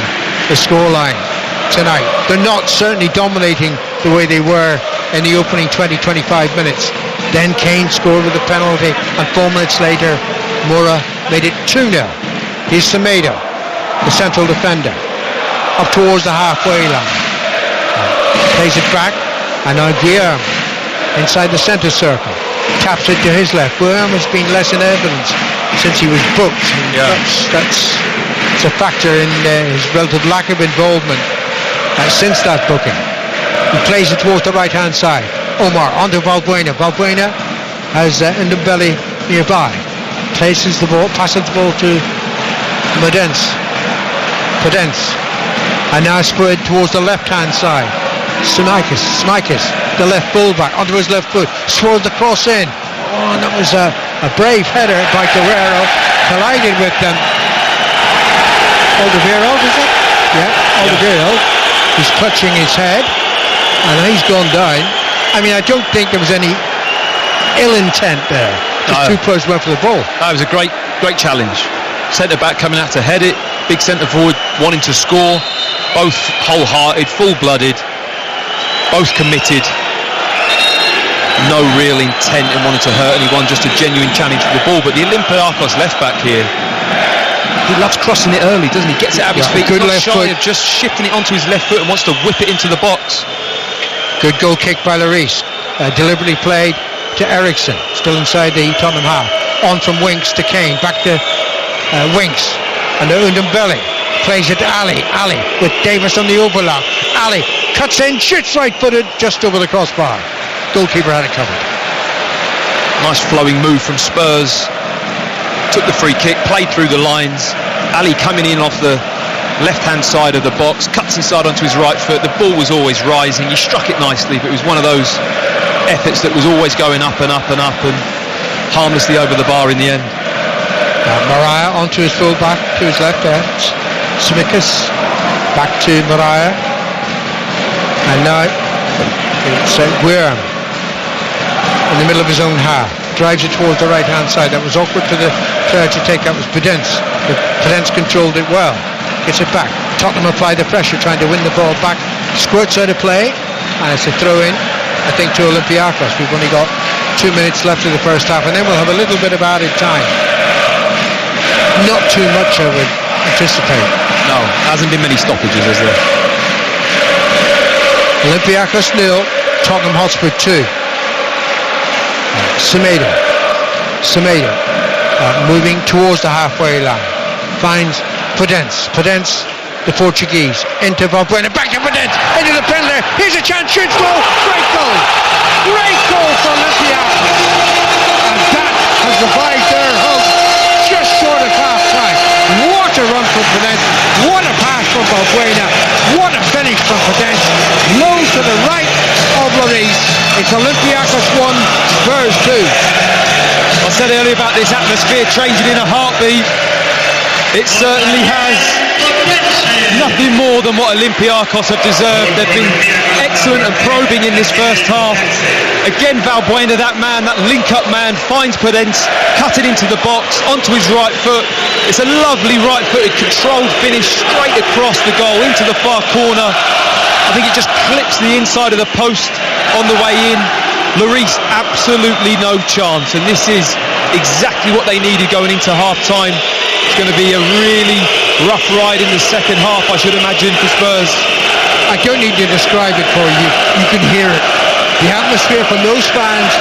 the scoreline tonight. They're not certainly dominating the way they were in the opening 20-25 minutes. Then Kane scored with a penalty, and 4 minutes later Moura made it 2-0. Here's Semedo, the central defender, up towards the halfway line. Plays it back, and now Guillaume inside the centre circle. Taps it to his left. Guillaume has been less in evidence since he was booked. That's a factor in his relative lack of involvement since that booking. He plays it towards the right hand side. Omar onto Valbuena. Valbuena has Ndombele nearby. Places the ball, passes the ball to Podence, and now spread towards the left hand side. Simikas, the left fullback, onto his left foot, swerves the cross in. Oh, and that was a brave header by Guerrero, collided with Alderweireld, is it? Yeah, Alderweireld. He's clutching his head, and he's gone down. I mean, I don't think there was any ill intent there. Just two players went for the ball. That was a great challenge. Centre back coming out to head it, big centre forward wanting to score, both wholehearted, full-blooded, both committed, no real intent in wanting to hurt anyone, just a genuine challenge for the ball. But the Olympiakos left back here, he loves crossing it early, doesn't he? Gets it out of his feet. Good He's not left shy foot. of just shifting it onto his left foot and wants to whip it into the box. Good goal kick by Lloris. Deliberately played to Eriksson, still inside the Tottenham half. On from Winks to Kane, back to Winks. And to Ndombele. Plays it to Ali. Ali with Davis on the overlap. Ali cuts in, shoots right-footed, just over the crossbar. Goalkeeper had it covered. Nice flowing move from Spurs. Took the free kick, played through the lines. Ali coming in off the left-hand side of the box, cuts inside onto his right foot. The ball was always rising. He struck it nicely, but it was one of those efforts that was always going up and up and up and harmlessly over the bar in the end. Mariah onto his full-back, to his left there. Tsimikas back to Mariah. And now it's Guerrero in the middle of his own half. Drives it towards the right-hand side. That was awkward for the player to take. That was Podence. But Podence controlled it well. Gets it back. Tottenham apply the pressure, trying to win the ball back. Squirts out of play. And it's a throw-in, I think, to Olympiakos. We've only got 2 minutes left of the first half. And then we'll have a little bit of added time. Not too much, I would anticipate. No, hasn't been many stoppages, has there? Olympiakos 0, Tottenham Hotspur 2. Semedo moving towards the halfway line, finds Podence, the Portuguese, into Valbuena, back to Podence, into the penalty, here's a chance, shoots, goal, great goal for Olympiakos, and that has revived their hope just short of half time. What a run from Podence, what a pass from Valbuena, what a finish from Podence, low to the right of Lloris. It's Olympiakos 1, Spurs 2. I said earlier about this atmosphere changing in a heartbeat. It certainly has. Nothing more than what Olympiakos have deserved. They've been excellent and probing in this first half. Again, Valbuena, that link-up man, finds Podence, cut it into the box, onto his right foot. It's a lovely right-footed, controlled finish, straight across the goal, into the far corner. I think it just clips the inside of the post on the way in. Lloris, absolutely no chance, and this is exactly what they needed going into half-time. It's going to be a really rough ride in the second half, I should imagine, for Spurs. I don't need to describe it for you. You can hear it. The atmosphere from those fans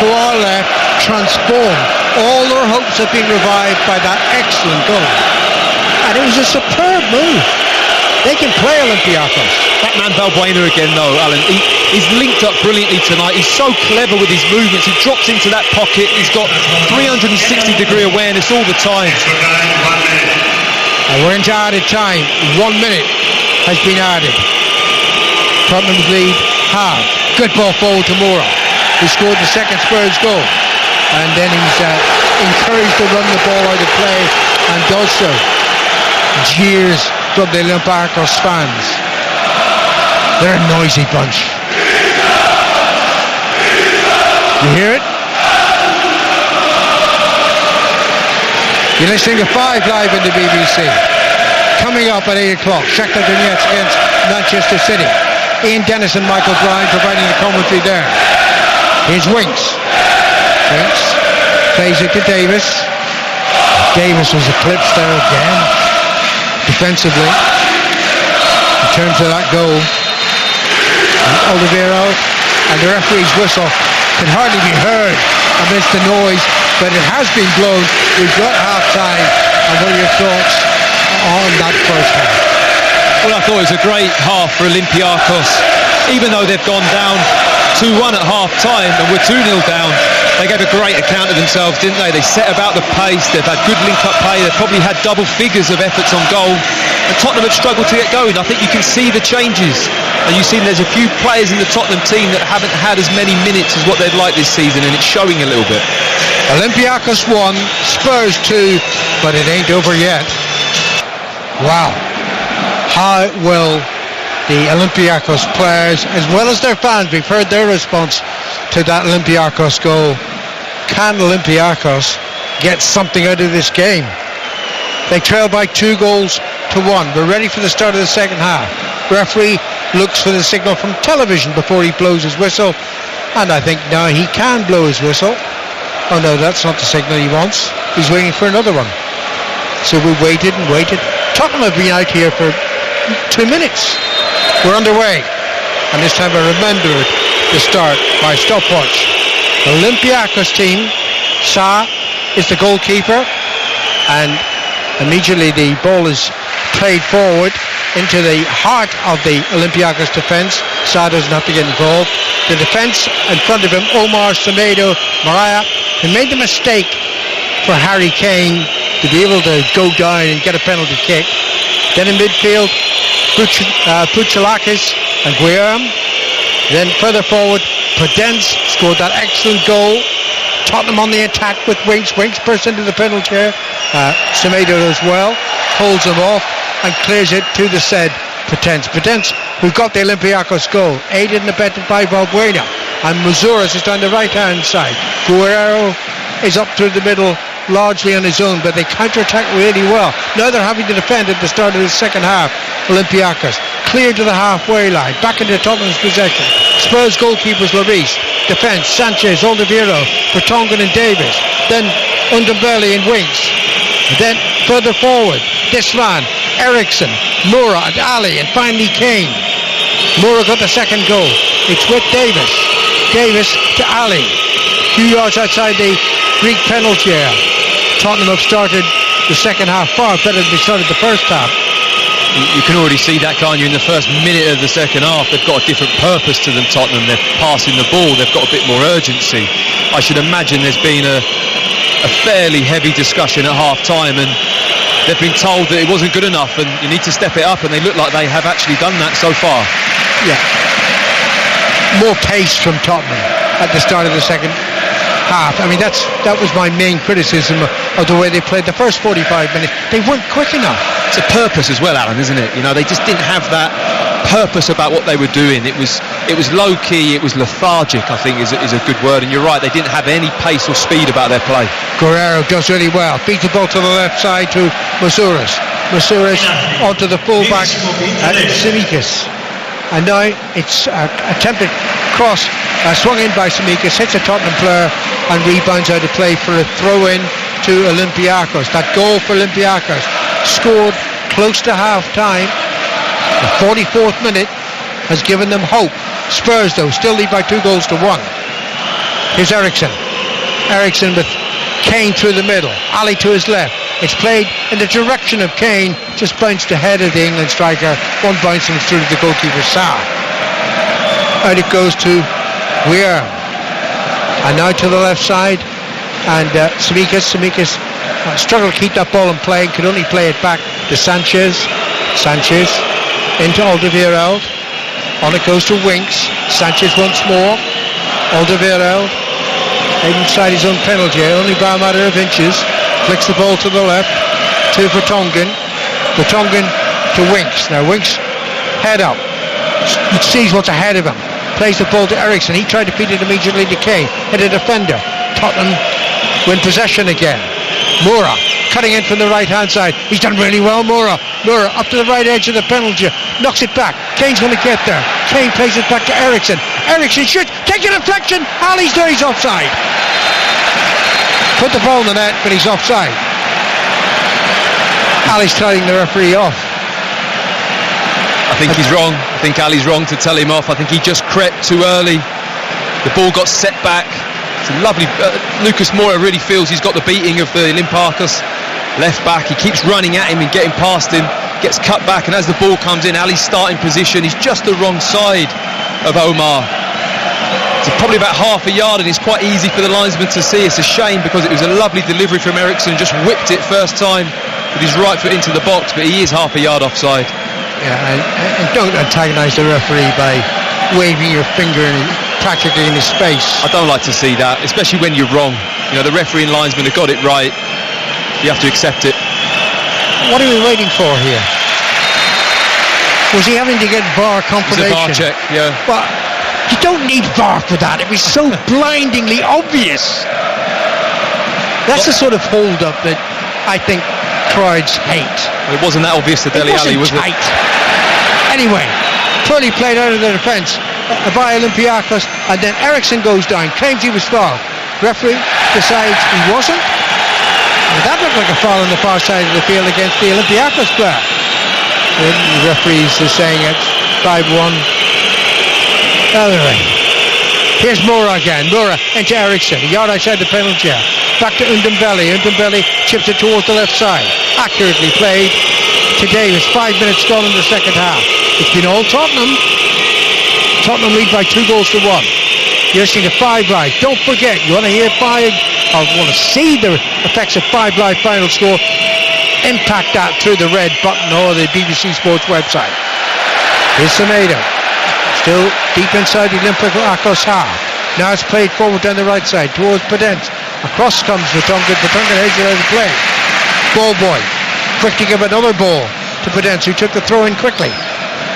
to our left transformed. All their hopes have been revived by that excellent goal. And it was a superb move. They can play Olympiakos. That man Valbuena again, though, Alan, he's linked up brilliantly tonight. He's so clever with his movements. He drops into that pocket. He's got 360-degree awareness all the time. And we're into added time. 1 minute has been added. Tottenham's lead half. Good ball forward to Moura, who scored the second Spurs goal. And then he's encouraged to run the ball out of play and does so. Jeers from the Olympiakos fans. They're a noisy bunch. You hear it? You're listening to 5 Live in the BBC. Coming up at 8 o'clock, Shakhtar Donetsk against Manchester City. Ian Dennis and Michael Bryan providing the commentary there. Here's Winks. Winks plays it to Davis. Davis was eclipsed there again. Defensively, in terms of that goal, and Oliveira and the referee's whistle can hardly be heard amidst the noise, but it has been blown. We've got half-time, and what are your thoughts on that first half? Well, I thought it was a great half for Olympiakos. Even though they've gone down 2-1 at half-time and we're 2-0 down, they gave a great account of themselves, didn't they? They set about the pace, they've had good link-up play, they've probably had double figures of efforts on goal, and Tottenham have struggled to get going. I think you can see the changes, and you've seen there's a few players in the Tottenham team that haven't had as many minutes as what they'd like this season, and it's showing a little bit. Olympiakos 1, Spurs 2, but it ain't over yet. Wow. How will the Olympiakos players, as well as their fans, we've heard their response to that Olympiakos goal. Can Olympiakos get something out of this game? They trail by 2 goals to 1. We're ready for the start of the second half. Referee looks for the signal from television before he blows his whistle, and I think now he can blow his whistle. Oh no, that's not the signal he wants. He's waiting for another one. So we waited and waited. Tottenham have been out here for 2 minutes. We're underway. And this time I remembered the start by stopwatch. Olympiakos team, Sa is the goalkeeper, and immediately the ball is played forward into the heart of the Olympiakos defence. Sa doesn't have to get involved. The defence in front of him, Omar, Semedo, Mariah, who made the mistake for Harry Kane to be able to go down and get a penalty kick. Then in midfield, Puchalakis and Guillaume. Then further forward, Podence scored that excellent goal. Tottenham on the attack with Winks. Winks bursts into the penalty area. Semedo as well, holds him off and clears it to the said Podence. Podence, who got the Olympiakos goal, aided and abetted by Valbuena. And Mazouras is down the right-hand side. Guerrero is up through the middle, largely on his own, but they counter-attack really well. Now they're having to defend at the start of the second half. Olympiakos clear to the halfway line, back into Tottenham's possession. Spurs goalkeepers Lloris, defence Sanchez, Alderweireld, Vertonghen and Davis, then Ndombele and Winks. Then further forward, this man, Eriksson, Moura and Ali, and finally Kane. Moura got the second goal. It's with Davis. Davis to Ali. A few yards outside the Greek penalty area. Tottenham have started the second half far better than they started the first half. You can already see that, can't you? In the first minute of the second half, they've got a different purpose to them, Tottenham. They're passing the ball, they've got a bit more urgency. I should imagine there's been a fairly heavy discussion at half-time, and they've been told that it wasn't good enough and you need to step it up, and they look like they have actually done that so far. Yeah. More pace from Tottenham at the start of the second half. I mean, that was my main criticism of the way they played the first 45 minutes. They weren't quick enough. It's a purpose as well, Alan, isn't it? You know, they just didn't have that purpose about what they were doing. It was low key, it was lethargic, I think is a good word, and you're right, they didn't have any pace or speed about their play. Guerrero does really well, beats the ball to the left side to Mazouras onto the fullback Tsimikas, and now it's attempted cross swung in by Tsimikas, hits a Tottenham player and rebounds out of play for a throw-in to Olympiakos. That goal for Olympiakos, scored close to half-time. The 44th minute has given them hope. Spurs, though, still lead by 2-1. Here's Eriksson. Eriksson with Kane through the middle. Ali to his left. It's played in the direction of Kane. Just bounced ahead of the England striker. One bounce and it's through to the goalkeeper, Sa. Out it goes to Weir. And now to the left side. And Tsimikas struggled to keep that ball in play. Could only play it back to Sanchez. Sanchez into Alderweireld. On it goes to Winks. Sanchez once more. Alderweireld inside his own penalty area, only by a matter of inches. Flicks the ball to the left to Vertonghen. Vertonghen to Winks. Now Winks head up. He sees what's ahead of him. Plays the ball to Eriksson. He tried to feed it immediately to Kane. Hit a defender. Tottenham win possession again. Moura cutting in from the right hand side. He's done really well, Moura up to the right edge of the penalty, knocks it back. Kane's going to get there. Kane plays it back to Eriksson. Eriksson shoots, take a deflection. Ali's there, he's offside. Put the ball in the net, but he's offside. Ali's telling the referee off. I think he's wrong. I think Ali's wrong to tell him off. I think he just crept too early. The ball got set back. It's a lovely. Lucas Moura really feels he's got the beating of the Olympiakos left back. He keeps running at him and getting past him. Gets cut back, and as the ball comes in, Ali's starting position. He's just the wrong side of Omar. It's probably about half a yard, and it's quite easy for the linesman to see. It's a shame because it was a lovely delivery from Eriksson. Just whipped it first time with his right foot into the box, but he is half a yard offside. Yeah, and don't antagonise the referee by waving your finger practically in his face. I don't like to see that, especially when you're wrong. You know, the referee and linesman have got it right. You have to accept it. What are we waiting for here? Was he having to get VAR confirmation? It's a VAR check, yeah. Well, you don't need VAR for that. It was so blindingly obvious. That's the sort of hold-up that I think crowds hate. Well, it wasn't that obvious to Dele Alli, was it? Anyway, poorly played out of the defence by Olympiakos, and then Eriksson goes down, claims he was fouled. Referee decides he wasn't. That looked like a foul on the far side of the field against the Olympiakos player. The referees are saying it's 5-1. Anyway, here's Mora again. Mora into Eriksson. A yard outside the penalty area. Back to Ndombele. Ndombele chips it towards the left side. Accurately played. Today was 5 minutes gone in the second half. It's been all Tottenham. Tottenham lead by 2-1. You're listening to 5 Live. Don't forget, you want to hear 5 or want to see the effects of 5 Live final score, impact that through the red button or the BBC Sports website. Here's Semedo. Still deep inside the Olympiakos half. Now it's played forward down the right side towards Podence. Across comes Vertonghen. Vertonghen heads it out of play. Ball boy. Quick to give another ball to Podence, who took the throw in quickly.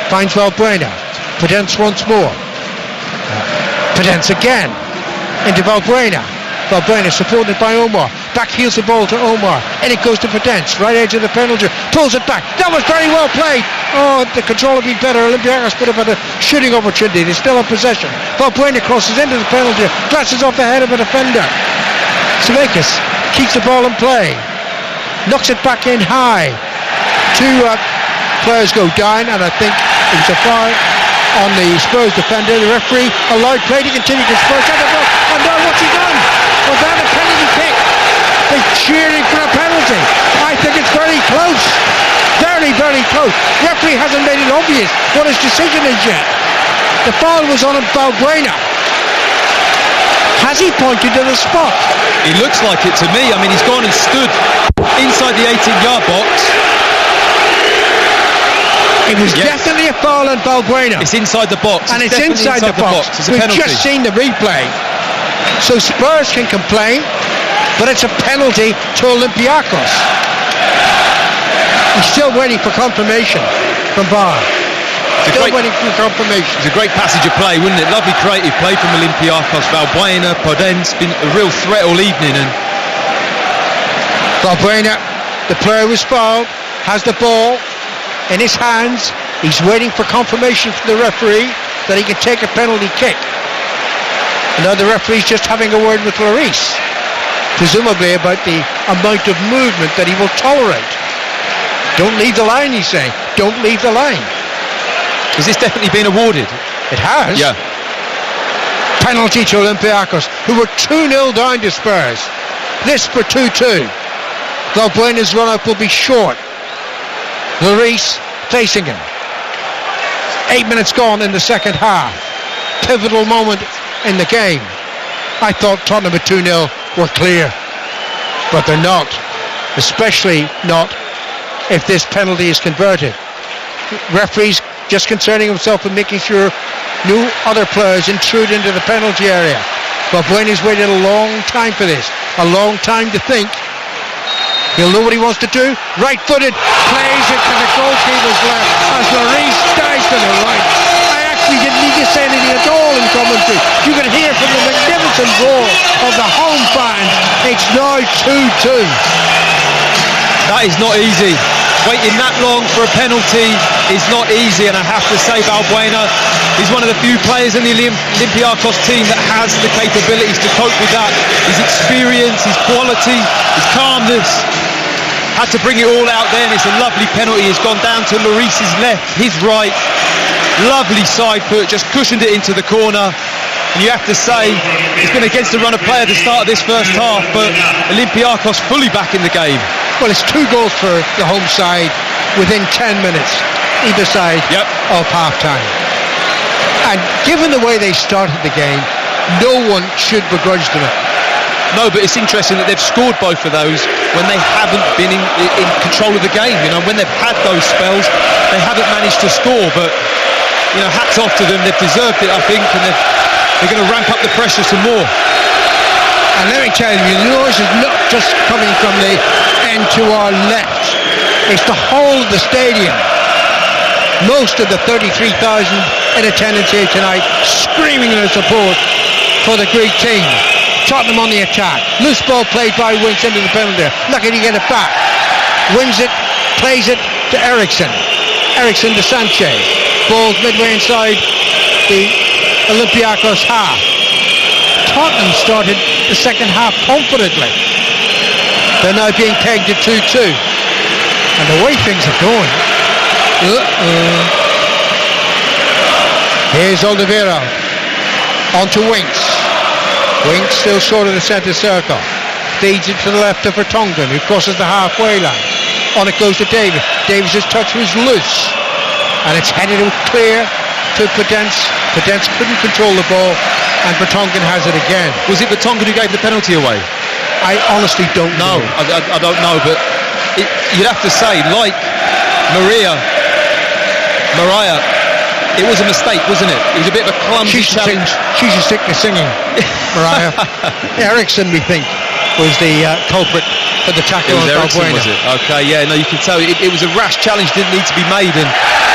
Finds Valbuena. Podence once more. Podence again into Valbuena. Valbuena supported by Omar. Backfields the ball to Omar, and it goes to Podence, right edge of the penalty. Pulls it back. That was very well played. Oh, the control would be better. Olympiakos put up a shooting opportunity. They still have possession. Valbuena crosses into the penalty, glasses off the head of a defender. Samakas keeps the ball in play. Knocks it back in high. Two players go down, and I think it was a foul on the Spurs defender. The referee allowed play to continue to Spurs. And now what's he done? Was that a penalty kick? They're cheering for a penalty. I think it's very close. Very, very close. Referee hasn't made it obvious what his decision is yet. The foul was on Valbuena. Has he pointed to the spot? He looks like it to me. I mean, he's gone and stood inside the 18-yard box. It was definitely a foul on Valbuena. It's inside the box. And it's inside the box. It's a We've penalty. just seen the replay. So Spurs can complain, but it's a penalty to Olympiakos. He's still waiting for confirmation from VAR. Still waiting for confirmation. It's a great passage of play, wouldn't it? Lovely creative play from Olympiakos. Valbuena, Podence, been a real threat all evening. And Valbuena, the player was fouled, has the ball in his hands. He's waiting for confirmation from the referee that he can take a penalty kick. And now the referee's just having a word with Lloris, presumably about the amount of movement that he will tolerate. Don't leave the line, he's saying. Don't leave the line. Has this definitely been awarded? It has. Yeah. Penalty to Olympiakos, who were 2-0 down to Spurs. This for 2-2. Valbuena's run-up will be short. Lloris facing him. 8 minutes gone in the second half. Pivotal moment in the game. I thought Tottenham at 2-0 were clear, but they're not. Especially not if this penalty is converted. Referee's just concerning himself with making sure no other players intrude into the penalty area. Valbuena's waited a long time for this. A long time to think. He'll know what he wants to do. Right-footed, plays it to the goalkeeper's left as Lloris dives to the right. I actually didn't need to say anything at all in commentary. You could hear from the magnificent roar of the home fans. It's now 2-2. That is not easy. Waiting that long for a penalty is not easy, and I have to say Valbuena is one of the few players in the Olympiakos team that has the capabilities to cope with that. His experience, his quality, his calmness, had to bring it all out there, and it's a lovely penalty. It's gone down to Lloris's left, his right. Lovely side foot, just cushioned it into the corner. And you have to say, it's been against the run of play at the start of this first half, but Olympiakos fully back in the game. Well, it's 2 goals for the home side within 10 minutes, either side of half-time. And given the way they started the game, no one should begrudge them it. No, but it's interesting that they've scored both of those when they haven't been in control of the game. You know, when they've had those spells, they haven't managed to score. But, you know, hats off to them. They've deserved it, I think, and they're going to ramp up the pressure some more. And let me tell you, the noise is not just coming from the end to our left. It's the whole of the stadium. Most of the 33,000 in attendance here tonight screaming their support for the Greek team. Tottenham on the attack. Loose ball played by Winks into the penalty. Lucky to get it back. Wins it, plays it to Eriksson. Eriksson to Sanchez. Ball's midway inside the Olympiakos half. Tottenham started the second half confidently. They're now being pegged at 2-2. And the way things are going... Here's Oliveira. On to Winks. Winks still short of the centre circle. Feeds it to the left of Vertonghen, who crosses the halfway line. On it goes to Davis. Davis's touch was loose. And it's headed clear to Podence. Podence couldn't control the ball, and Vertonghen has it again. Was it Vertonghen who gave the penalty away? I honestly don't know. I don't know, but you'd have to say, like Mariah, it was a mistake, wasn't it? It was a bit of a clumsy challenge. She's a sick of singing, Mariah. Ericsson, we think, was the culprit for the tackle on Balbuena. Was it? Okay, yeah, no, you can tell it was a rash challenge, didn't need to be made, and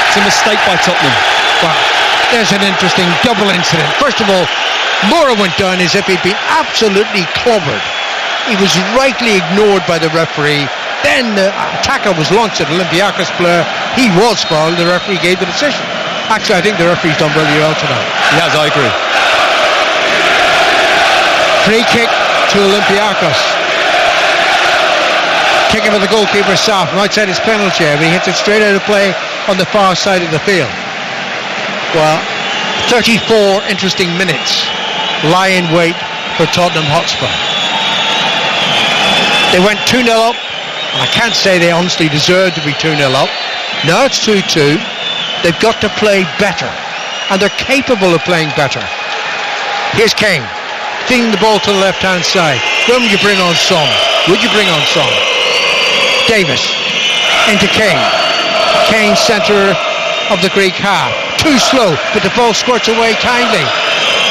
it's a mistake by Tottenham. Well, there's an interesting double incident. First of all, Moura went down as if he'd been absolutely clobbered. He was rightly ignored by the referee. Then the tackle was launched at Olympiakos player. He was fouled. The referee gave the decision. Actually, I think the referee's done really well tonight. He has, I agree. Free kick to Olympiakos. Kicking for the goalkeeper, Saf. Right side his penalty area, but he hits it straight out of play on the far side of the field. Well, 34 interesting minutes lie in wait for Tottenham Hotspur. They went 2-0 up, and I can't say they honestly deserved to be 2-0 up. Now it's 2-2. They've got to play better, and they're capable of playing better. Here's Kane, feeding the ball to the left-hand side. When would you bring on Son? Would you bring on Son? Davis, into Kane. Kane, centre of the Greek half. Too slow, but the ball squirts away kindly.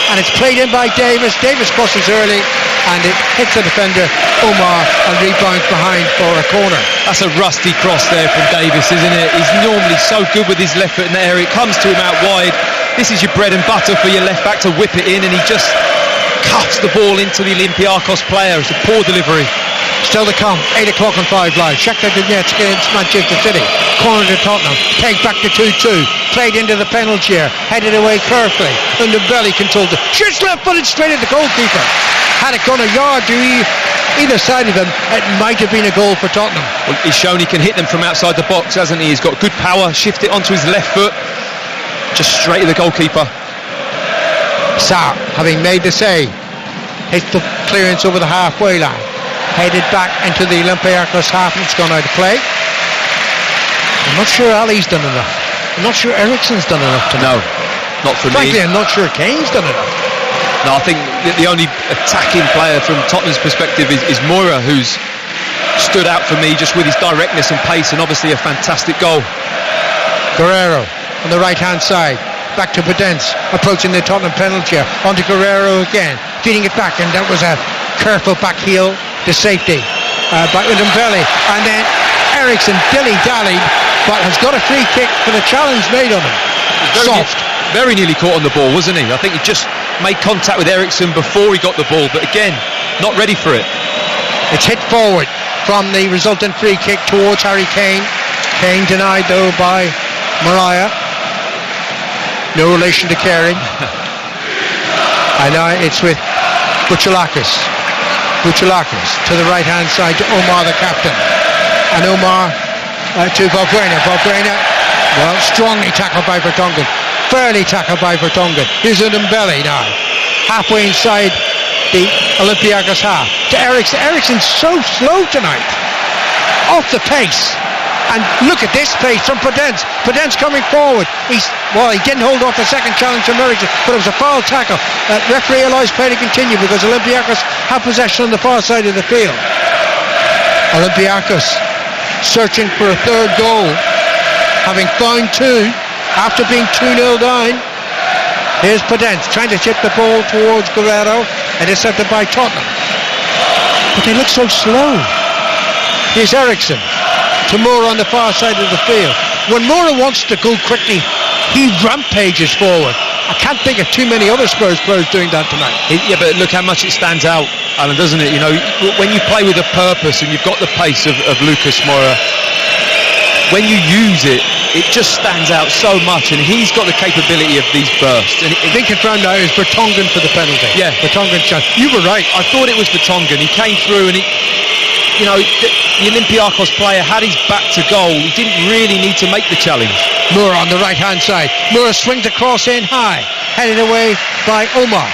And it's played in by Davis. Davis crosses early, and it hits the defender, Omar, and rebounds behind for a corner. That's a rusty cross there from Davis, isn't it? He's normally so good with his left foot in the area. It comes to him out wide. This is your bread and butter for your left back to whip it in, and he just cuts the ball into the Olympiakos player. It's a poor delivery. Still to come, 8 o'clock on 5 Live. Shakhtar Donetsk against Manchester City. Corner to Tottenham. Pegged back to 2-2. Played into the penalty area. Headed away carefully. Under belly controlled it. Shoots left-footed straight at the goalkeeper. Had it gone a yard to either side of him, it might have been a goal for Tottenham. Well, he's shown he can hit them from outside the box, hasn't he? He's got good power. Shift it onto his left foot. Just straight at the goalkeeper. Sarr, having made the save, hits the clearance over the halfway line. Headed back into the Olympiakos half, and it's gone out of play. I'm not sure Ali's done enough. I'm not sure Ericsson's done enough tonight. No, not for Frankly, me. I'm not sure Kane's done enough. No, I think the only attacking player from Tottenham's perspective is Moura, who's stood out for me just with his directness and pace, and obviously a fantastic goal. Guerrero on the right-hand side. Back to Podence, approaching the Tottenham penalty area. On to Guerrero again, feeding it back, and that was a careful back heel to safety by Ndombele. And then Ericsson dilly-dallied, but has got a free kick for the challenge made on him. Soft. Very nearly caught on the ball, wasn't he? I think he just made contact with Ericsson before he got the ball, but again, not ready for it. It's hit forward from the resultant free kick towards Harry Kane. Kane denied though by Mariah. No relation to Caring. And now it's with Buchalakis. Buchalakis to the right hand side to Omar, the captain. And Omar to Balbuena. Balbuena, well, strongly tackled by Vertonghen. Fairly tackled by Vertonghen. Here's Ndombele now. Halfway inside the Olympiakos half. To Ericsson. Ericsson's so slow tonight. Off the pace. And look at this pace from Podence. Podence coming forward. He didn't hold off the second challenge from Ericsson, but it was a foul tackle. Referee allows play to continue because Olympiakos have possession on the far side of the field. Olympiakos searching for a third goal, having found two after being 2-0 down. Here's Podence trying to chip the ball towards Guerrero, and intercepted by Tottenham. But they look so slow. Here's Ericsson to Moura on the far side of the field. When Moura wants to go quickly, he rampages forward. I can't think of too many other Spurs players doing that tonight. Yeah, but look how much it stands out, Alan, doesn't it? You know, when you play with a purpose and you've got the pace of Lucas Moura, when you use it, it just stands out so much, and he's got the capability of these bursts. And I think it's round now is Vertonghen for the penalty. Yeah, Vertonghen's chance. You were right. I thought it was Vertonghen. He came through and you know, the Olympiakos player had his back to goal. He didn't really need to make the challenge. Moura on the right-hand side. Moura swings across in high. Headed away by Omar,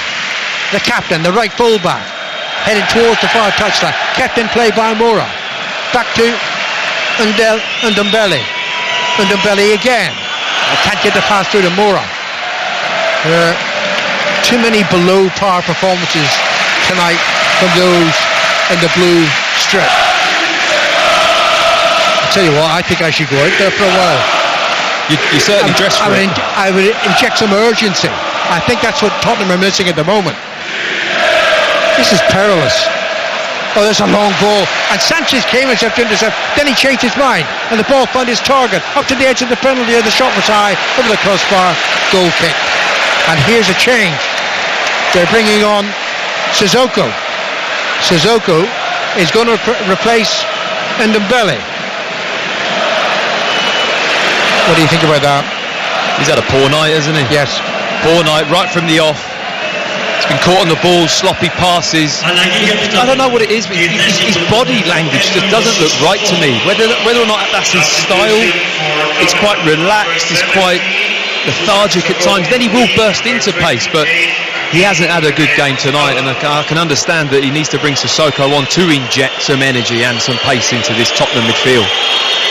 the captain, the right full-back. Headed towards the far touchline. Kept in play by Moura. Back to Ndombele. Ndombele again. I can't get the pass through to Moura. Too many below par performances tonight from those in the blue strip. I tell you what, I think I should go out there for a while. You certainly dress for it. I would inject some urgency. I think that's what Tottenham are missing at the moment. This is perilous. Oh, there's a long ball, and Sanchez came as if to intercept. Then he changed his mind, and the ball found his target up to the edge of the penalty area. The shot was high over the crossbar. Goal kick. And here's a change. They're bringing on Sissoko. Sissoko is going to replace Ndombele. What do you think about that? He's had a poor night, hasn't he? Yes. Poor night, right from the off. He's been caught on the ball, sloppy passes. I don't know what it is, but his body language just doesn't look right to me. Whether or not that's his style, it's quite relaxed, it's quite lethargic at times. Then he will burst into pace, but he hasn't had a good game tonight, and I can understand that he needs to bring Sissoko on to inject some energy and some pace into this Tottenham midfield.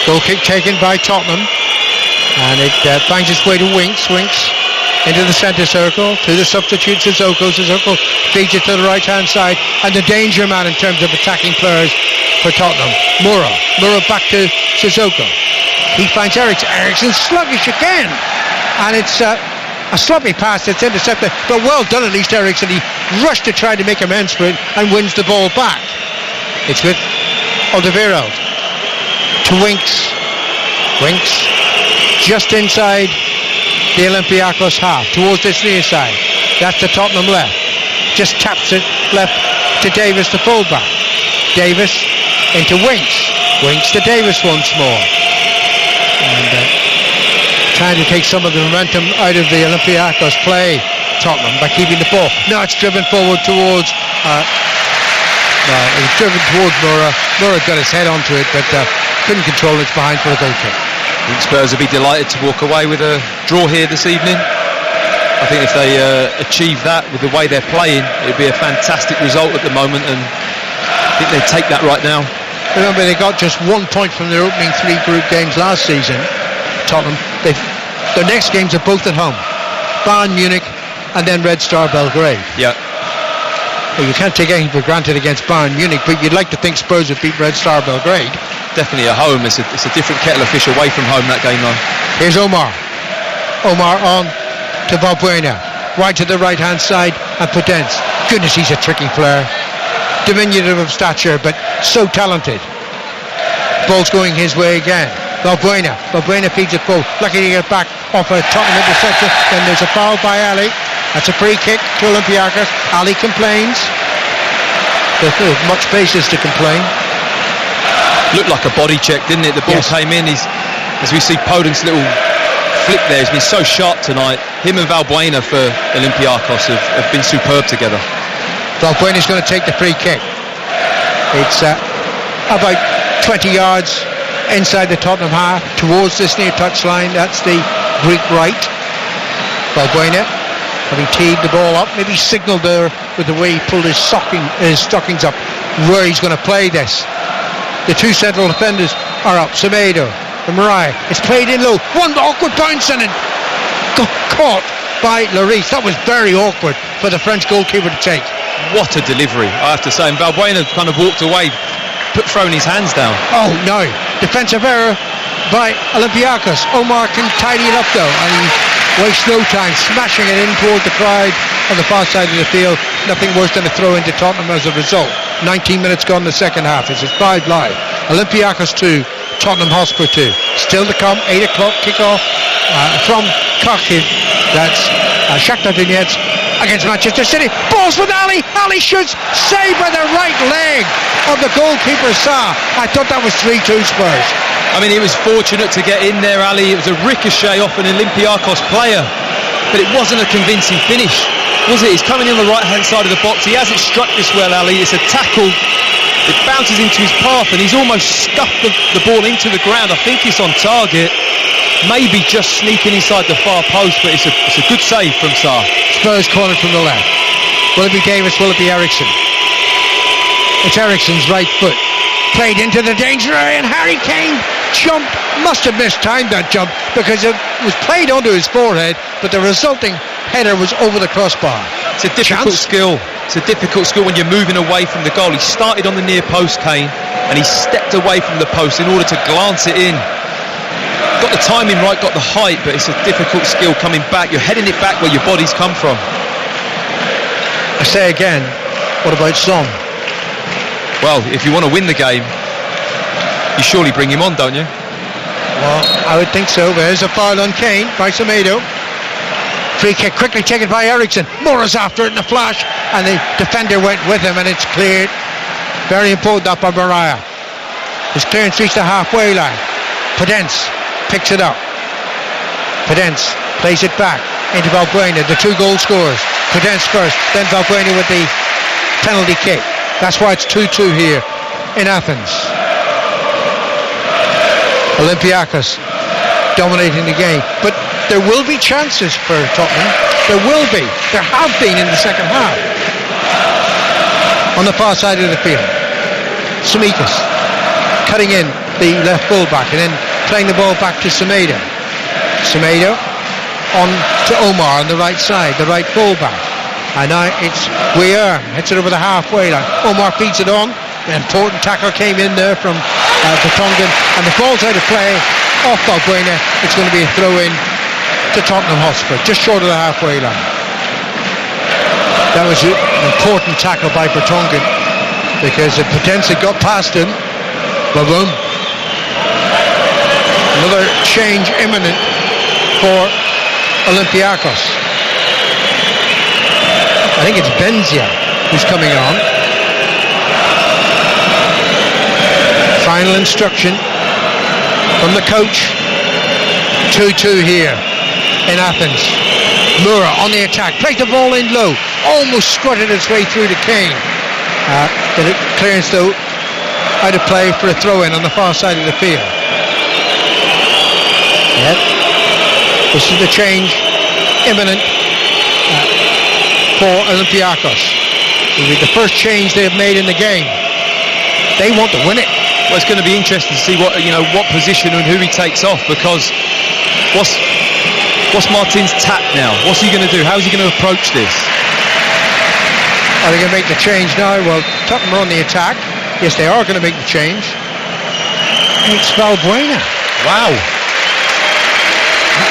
Goal kick taken by Tottenham, and it finds its way to Winks into the centre circle, to the substitute Sissoko. Sissoko feeds it to the right hand side, and the danger man in terms of attacking players for Tottenham, Moura back to Sissoko. He finds Eriksson sluggish again, and it's a sloppy pass that's intercepted, but well done at least Eriksson. He rushed to try to make amends for it and wins the ball back. It's with Alderweireld to Winks just inside the Olympiakos half, towards this near side. That's the Tottenham left. Just taps it left to Davis, the fullback. Davis into Winks to Davis once more. And trying to take some of the momentum out of the Olympiakos play, Tottenham, by keeping the ball. Now it's driven forward towards it was driven towards Moura. Moura got his head onto it, but couldn't control it behind for a goal kick. I think Spurs will be delighted to walk away with a draw here this evening. I think if they achieve that with the way they're playing, it would be a fantastic result at the moment, and I think they take that right now. Remember, they got just 1 point from their opening 3 group games last season, Tottenham. Their next games are both at home. Bayern Munich and then Red Star Belgrade. Yeah. Well, you can't take anything for granted against Bayern Munich, but you'd like to think Spurs would beat Red Star Belgrade. Definitely at home. It's a different kettle of fish away from home, that game though. Here's Omar on to Valbuena, wide to the right hand side, and Podence. Goodness, he's a tricky player, diminutive of stature but so talented. Ball's going his way again. Valbuena feeds it full, lucky to get back off a Tottenham interception. Then there's a foul by Ali. That's a free kick to Olympiakos. Ali complains. There's much basis to complain. Looked like a body check, didn't it? The ball came in. As we see Podence' little flick there, he's been so sharp tonight. Him and Valbuena for Olympiakos have been superb together. Valbuena's going to take the free kick. It's about 20 yards inside the Tottenham half, towards this near touchline. That's the Greek right. Valbuena, having teed the ball up, maybe signalled there with the way he pulled his stockings up, where he's going to play this. The 2 central defenders are up. Semedo, the Mariah. It's played in low. One awkward bounce and it got caught by Lloris. That was very awkward for the French goalkeeper to take. What a delivery, I have to say. And Valbuena kind of walked away, thrown his hands down. Oh no, defensive error by Olympiakos. Omar can tidy it up though, and he wastes no time smashing it in toward the crowd on the far side of the field. Nothing worse than a throw into Tottenham as a result. 19 minutes gone in the second half. It's at 5 live. Olympiakos 2, Tottenham Hotspur 2. Still to come, 8 o'clock kickoff from Kharkiv. That's Shakhtar Donetsk against Manchester City. Balls with Ali. Ali shoots, saved by the right leg of the goalkeeper Sa. I thought that was 3-2 Spurs. I mean, he was fortunate to get in there, Ali. It was a ricochet off an Olympiakos player, but it wasn't a convincing finish, was it? He's coming in the right-hand side of the box. He hasn't struck this well, Ali. It's a tackle It bounces into his path and he's almost scuffed the ball into the ground. I think it's on target. Maybe just sneaking inside the far post, but it's a good save from Sarr. Spurs corner from the left. Will it be Davis? Will it be Eriksson? It's Eriksson's right foot. Played into the danger area and Harry Kane jumped. Must have mistimed that jump because it was played onto his forehead, but the resulting header was over the crossbar. It's a difficult skill. It's a difficult skill when you're moving away from the goal. He started on the near post, Kane, and he stepped away from the post in order to glance it in. Got the timing right, got the height, but it's a difficult skill coming back. You're heading it back where your body's come from. I say again, what about Son? Well, if you want to win the game, you surely bring him on, don't you? Well, I would think so. There's a foul on Kane by Semedo. Free kick quickly taken by Eriksson. Mora's after it in a flash, and the defender went with him, and it's cleared. Very important up by Mariah. His clearance reached the halfway line. Podence picks it up. Podence plays it back into Valbuena, the 2 goal scorers. Podence first, then Valbuena with the penalty kick. That's why it's 2-2 here in Athens. Olympiakos dominating the game, but there will be chances for Tottenham. There will be. There have been in the second half. On the far side of the field, Tsimikas cutting in the left fullback and then playing the ball back to Semedo. Semedo on to Omar on the right side, the right fullback. And now it's Weir, hits it over the halfway line. Omar feeds it on. An important tackle came in there from Vertonghen, and the ball's out of play off Valbuena. It's going to be a throw in to Tottenham Hotspur, just short of the halfway line. That was an important tackle by Vertonghen because if Podence had got past him, boom. Another change imminent for Olympiakos. I think it's Benzia who's coming on. Final instruction from the coach. 2-2 here in Athens. Mura on the attack, plays the ball in low, almost squirted its way through to Kane. But clearance though out of play for a throw-in on the far side of the field. Yep. This is the change imminent for Olympiakos. It will be the first change they've made in the game. They want to win it. Well, it's going to be interesting to see what position and who he takes off, because what's Martin's tack now? What's he going to do? How's he going to approach this? Are they going to make the change now? Well, Tottenham are on the attack. Yes, they are going to make the change. It's Valbuena. Wow.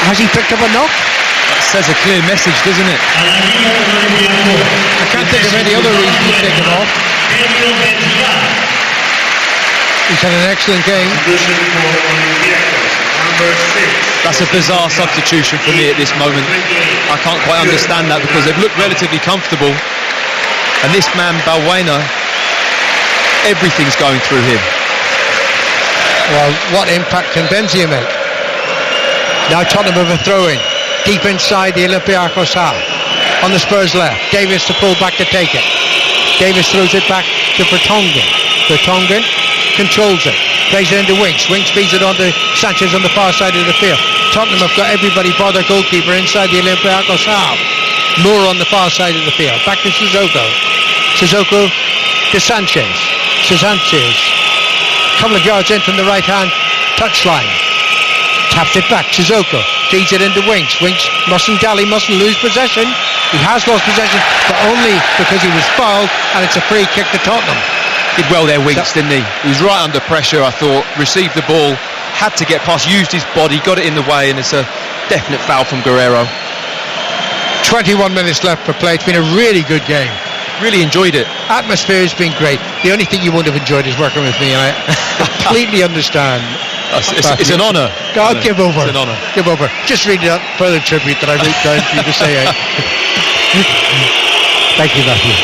Has he picked up a knock? That says a clear message, doesn't it? I can't think of any other reason to take him off. He's had an excellent game. That's a bizarre substitution for me at this moment. I can't quite understand that because they've looked relatively comfortable, and this man Valbuena, everything's going through him. Well, what impact can Benzia make? Now Tottenham have a throw-in deep inside the Olympiakos half on the Spurs left. Davis to pull back to take it. Davis throws it back to Vertonghen. Vertonghen controls it, plays it into Winks. Winks feeds it on to Sanchez on the far side of the field. Tottenham have got everybody bar their goalkeeper inside the Olympiakos half. Moore on the far side of the field. Back to Sissoko. Sissoko to Sanchez. Sanchez, a couple of yards in from the right-hand touchline. Taps it back. Sissoko feeds it into Winks. Winks mustn't dally, mustn't lose possession. He has lost possession, but only because he was fouled, and it's a free kick to Tottenham. Did well there, Winks, didn't he? He was right under pressure, I thought. Received the ball, had to get past, used his body, got it in the way, and it's a definite foul from Guerrero. 21 minutes left for play. It's been a really good game. Really enjoyed it. Atmosphere has been great. The only thing you wouldn't have enjoyed is working with me, and I completely understand. It's an honour. God, give over. It's an honour. Give over. Just read that further tribute that I wrote down for you to say out. Thank you, Matthew.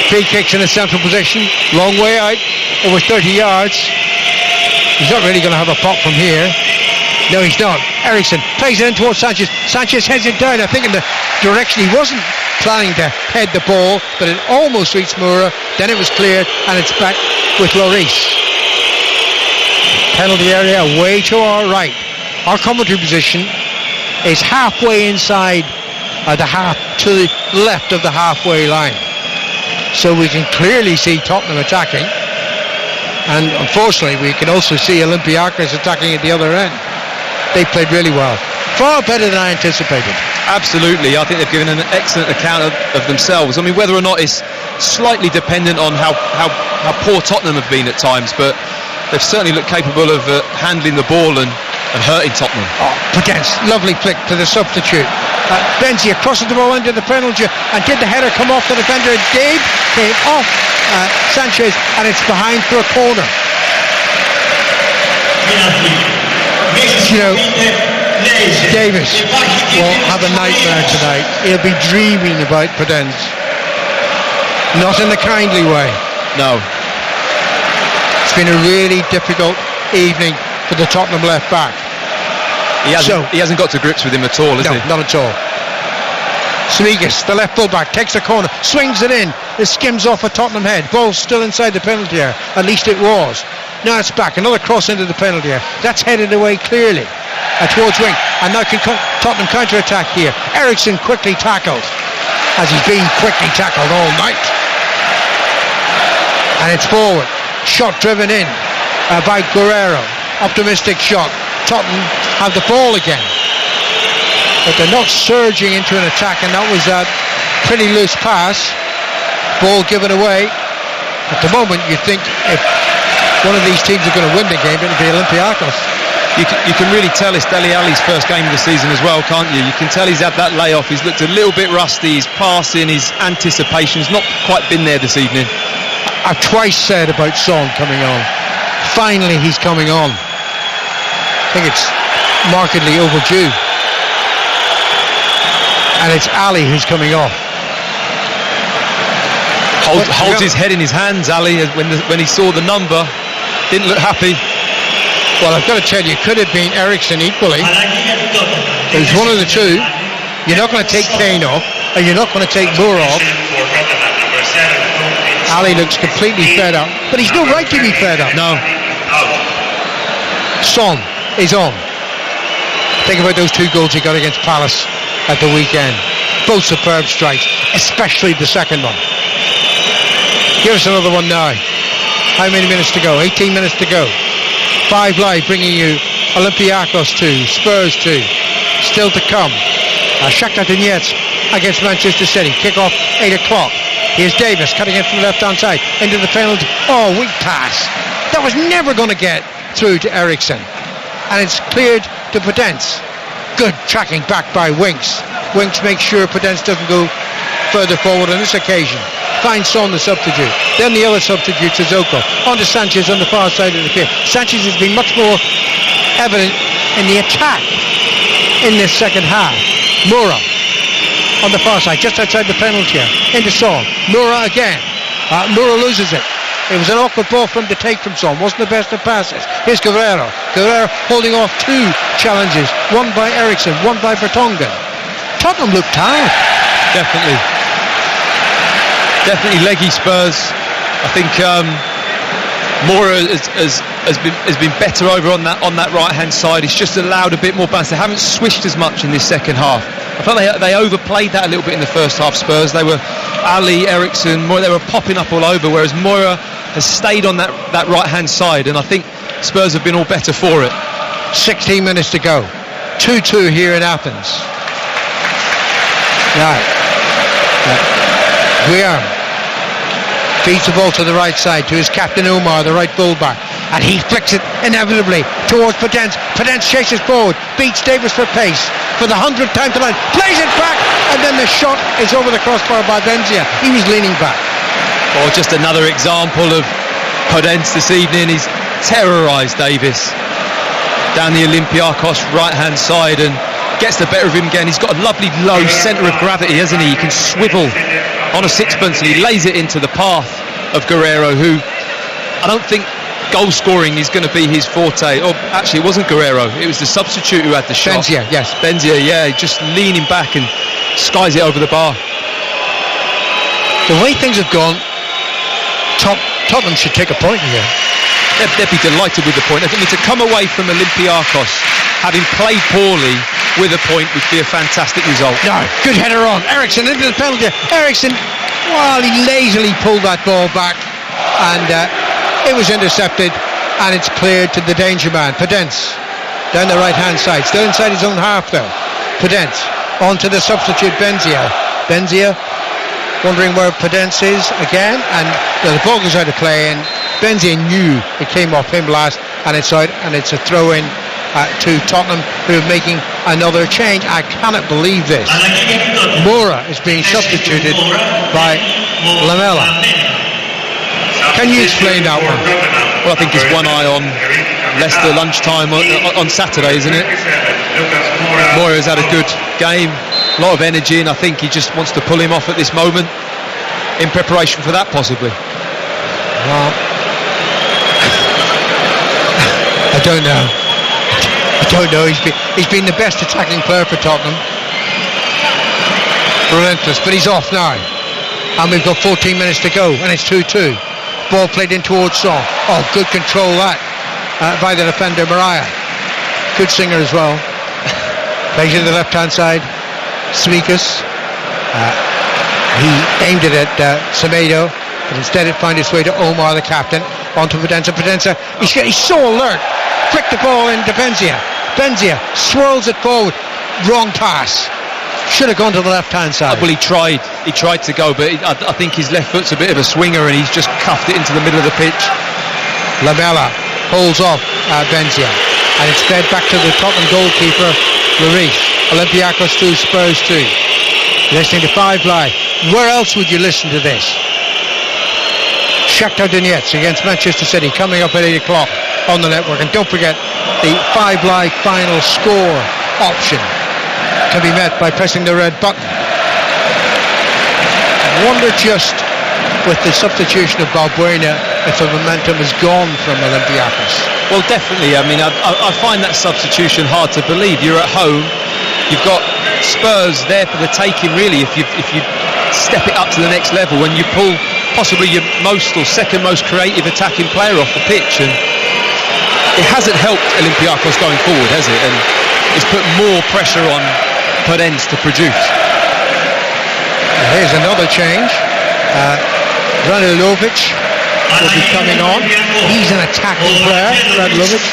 Free kicks in a central position, long way out, over 30 yards. He's not really going to have a pop from here. No, he's not. Ericsson plays it in towards Sanchez. Sanchez heads it down, I think in the direction he wasn't planning to head the ball, but it almost reached Moura. Then it was cleared, and it's back with Lloris. Penalty area way to our right. Our commentary position is halfway inside the half to the left of the halfway line, so we can clearly see Tottenham attacking, and unfortunately we can also see Olympiakos attacking at the other end. They played really well, far better than I anticipated. Absolutely, I think they've given an excellent account of themselves. I mean, whether or not it's slightly dependent on how poor Tottenham have been at times, but they've certainly looked capable of handling the ball and hurting Tottenham. Potence, lovely flick to the substitute. Benzia crosses the ball into the penalty, and did the header come off the defender? It did. Came off Sanchez, and it's behind for a corner. You know, Davis will have a nightmare tonight. He'll be dreaming about Potence. Not in a kindly way. No. It's been a really difficult evening for the Tottenham left back. He hasn't got to grips with him at all, has he? No, not at all. Smigas, the left fullback, takes the corner, swings it in. It skims off a Tottenham head. Ball's still inside the penalty area. At least it was. Now it's back. Another cross into the penalty area. That's headed away clearly towards wing. And now can Tottenham counter-attack here. Ericsson quickly tackled, as he's been quickly tackled all night. And it's forward. Shot driven in by Guerrero. Optimistic shot. Tottenham have the ball again, but they're not surging into an attack, and that was a pretty loose pass. Ball given away. At the moment, you think if one of these teams are going to win the game, it'll be Olympiakos. You can really tell it's Dele Alli's first game of the season as well, can't you? You can tell he's had that layoff. He's looked a little bit rusty. His passing, his anticipation's not quite been there this evening. I've twice said about Son coming on. Finally, he's coming on. I think it's markedly overdue. And it's Ali who's coming off. Holds his head in his hands, Ali, when he saw the number. Didn't look happy. Well, I've got to tell you, it could have been Ericsson equally. It was one of the two. You're not going to take Kane off, and you're not going to take Moore off. Ali looks completely fed up, but he's no right to be fed up. No. Son is on. Think about those 2 goals he got against Palace at the weekend. Both superb strikes, especially the second one. Give us another one now. How many minutes to go? 18 minutes to go. 5 Live bringing you Olympiakos 2, Spurs 2. Still to come. Shakhtar Donetsk against Manchester City. Kick-off 8 o'clock. Here's Davis cutting in from the left-hand side into the penalty. Oh, weak pass. That was never going to get through to Ericsson. And it's cleared to Potence. Good tracking back by Winks. Winks makes sure Potence doesn't go further forward on this occasion. Finds Son, the substitute. Then the other substitute, Sissoko. On to Sanchez on the far side of the field. Sanchez has been much more evident in the attack in this second half. Moura on the far side, just outside the penalty area. Into Son. Moura again. Moura loses it. It was an awkward ball for him to take from Son. Wasn't the best of passes. Here's Guerrero. Guerrero holding off 2 challenges. One by Ericsson, one by Vertonghen. Tottenham looked tired. Definitely leggy Spurs. I think Moura has been better over on that right hand side. He's just allowed a bit more balance. They haven't swished as much in this second half. I thought they overplayed that a little bit in the first half. Spurs, they were Ali, Ericsson, Moura, they were popping up all over, whereas Moura has stayed on that right hand side, and I think Spurs have been all better for it. 16 minutes to go. 2-2 here in Athens. Now Guillaume feeds the ball to the right side to his captain Omar, the right fullback, and he flicks it inevitably towards Potence. Potence chases forward, beats Davis for pace for the 100th time tonight, plays it back, and then the shot is over the crossbar by Benzia. He was leaning back. Or just another example of Potence this evening. He's terrorised Davis down the Olympiakos right hand side and gets the better of him again. He's got a lovely low centre of gravity, hasn't he? He can swivel on a sixpence and he lays it into the path of Guerrero, who I don't think goal scoring is going to be his forte. Oh, actually, it wasn't Guerrero. It was the substitute who had the shot. Benzia, yes. Benzia, yeah, just leaning back and skies it over the bar. The way things have gone, Tottenham should take a point here. They'd be delighted with the point. I mean, to come away from Olympiakos having played poorly with a point would be a fantastic result. No, good header on. Eriksson into the penalty. Eriksson, well, he lazily pulled that ball back, and it was intercepted, and it's cleared to the danger man, Podence, down the right-hand side. Still inside his own half, though. Podence, on to the substitute, Benzia. Benzia, wondering where Podence is again, and the ball goes out of play, and Benzia knew it came off him last, and it's out, and it's a throw-in to Tottenham, who are making another change. I cannot believe this. Moura is being substituted by Lamela. Can you explain that one? Well, I think it's one eye on Leicester lunchtime on Saturday, isn't it? Moura's had a good game, a lot of energy, and I think he just wants to pull him off at this moment in preparation for that, possibly. Well, I don't know. He's been the best attacking player for Tottenham. Relentless, but he's off now. And we've got 14 minutes to go, and it's 2-2. Ball played in towards Son. Oh, good control that by the defender, Mariah. Good singer as well. Plays into the left-hand side. Smikas. He aimed it at Semedo, but instead it found its way to Omar, the captain. Onto Potenza. He's so alert. Flicked the ball into Benzia. Benzia swirls it forward. Wrong pass. Should have gone to the left-hand side. Well, he tried to go, but I think his left foot's a bit of a swinger, and he's just cuffed it into the middle of the pitch. Lamela holds off Benzia, and it's fed back to the Tottenham goalkeeper, Lloris. Olympiakos 2, Spurs 2. Listening to Five Live. Where else would you listen to this? Shakhtar Donetsk against Manchester City, coming up at 8 o'clock on the network. And don't forget, the Five Live final score option can be met by pressing the red button. I wonder just, with the substitution of Balbuena, if the momentum has gone from Olympiakos. Well, definitely. I mean, I find that substitution hard to believe. You're at home, you've got Spurs there for the taking, really, if you step it up to the next level, and you pull possibly your most or second most creative attacking player off the pitch, and it hasn't helped Olympiakos going forward, has it? And it's put more pressure on Podence to produce. Here's another change. Ranilovic will be coming on. He's an attacking player, Ranilovic.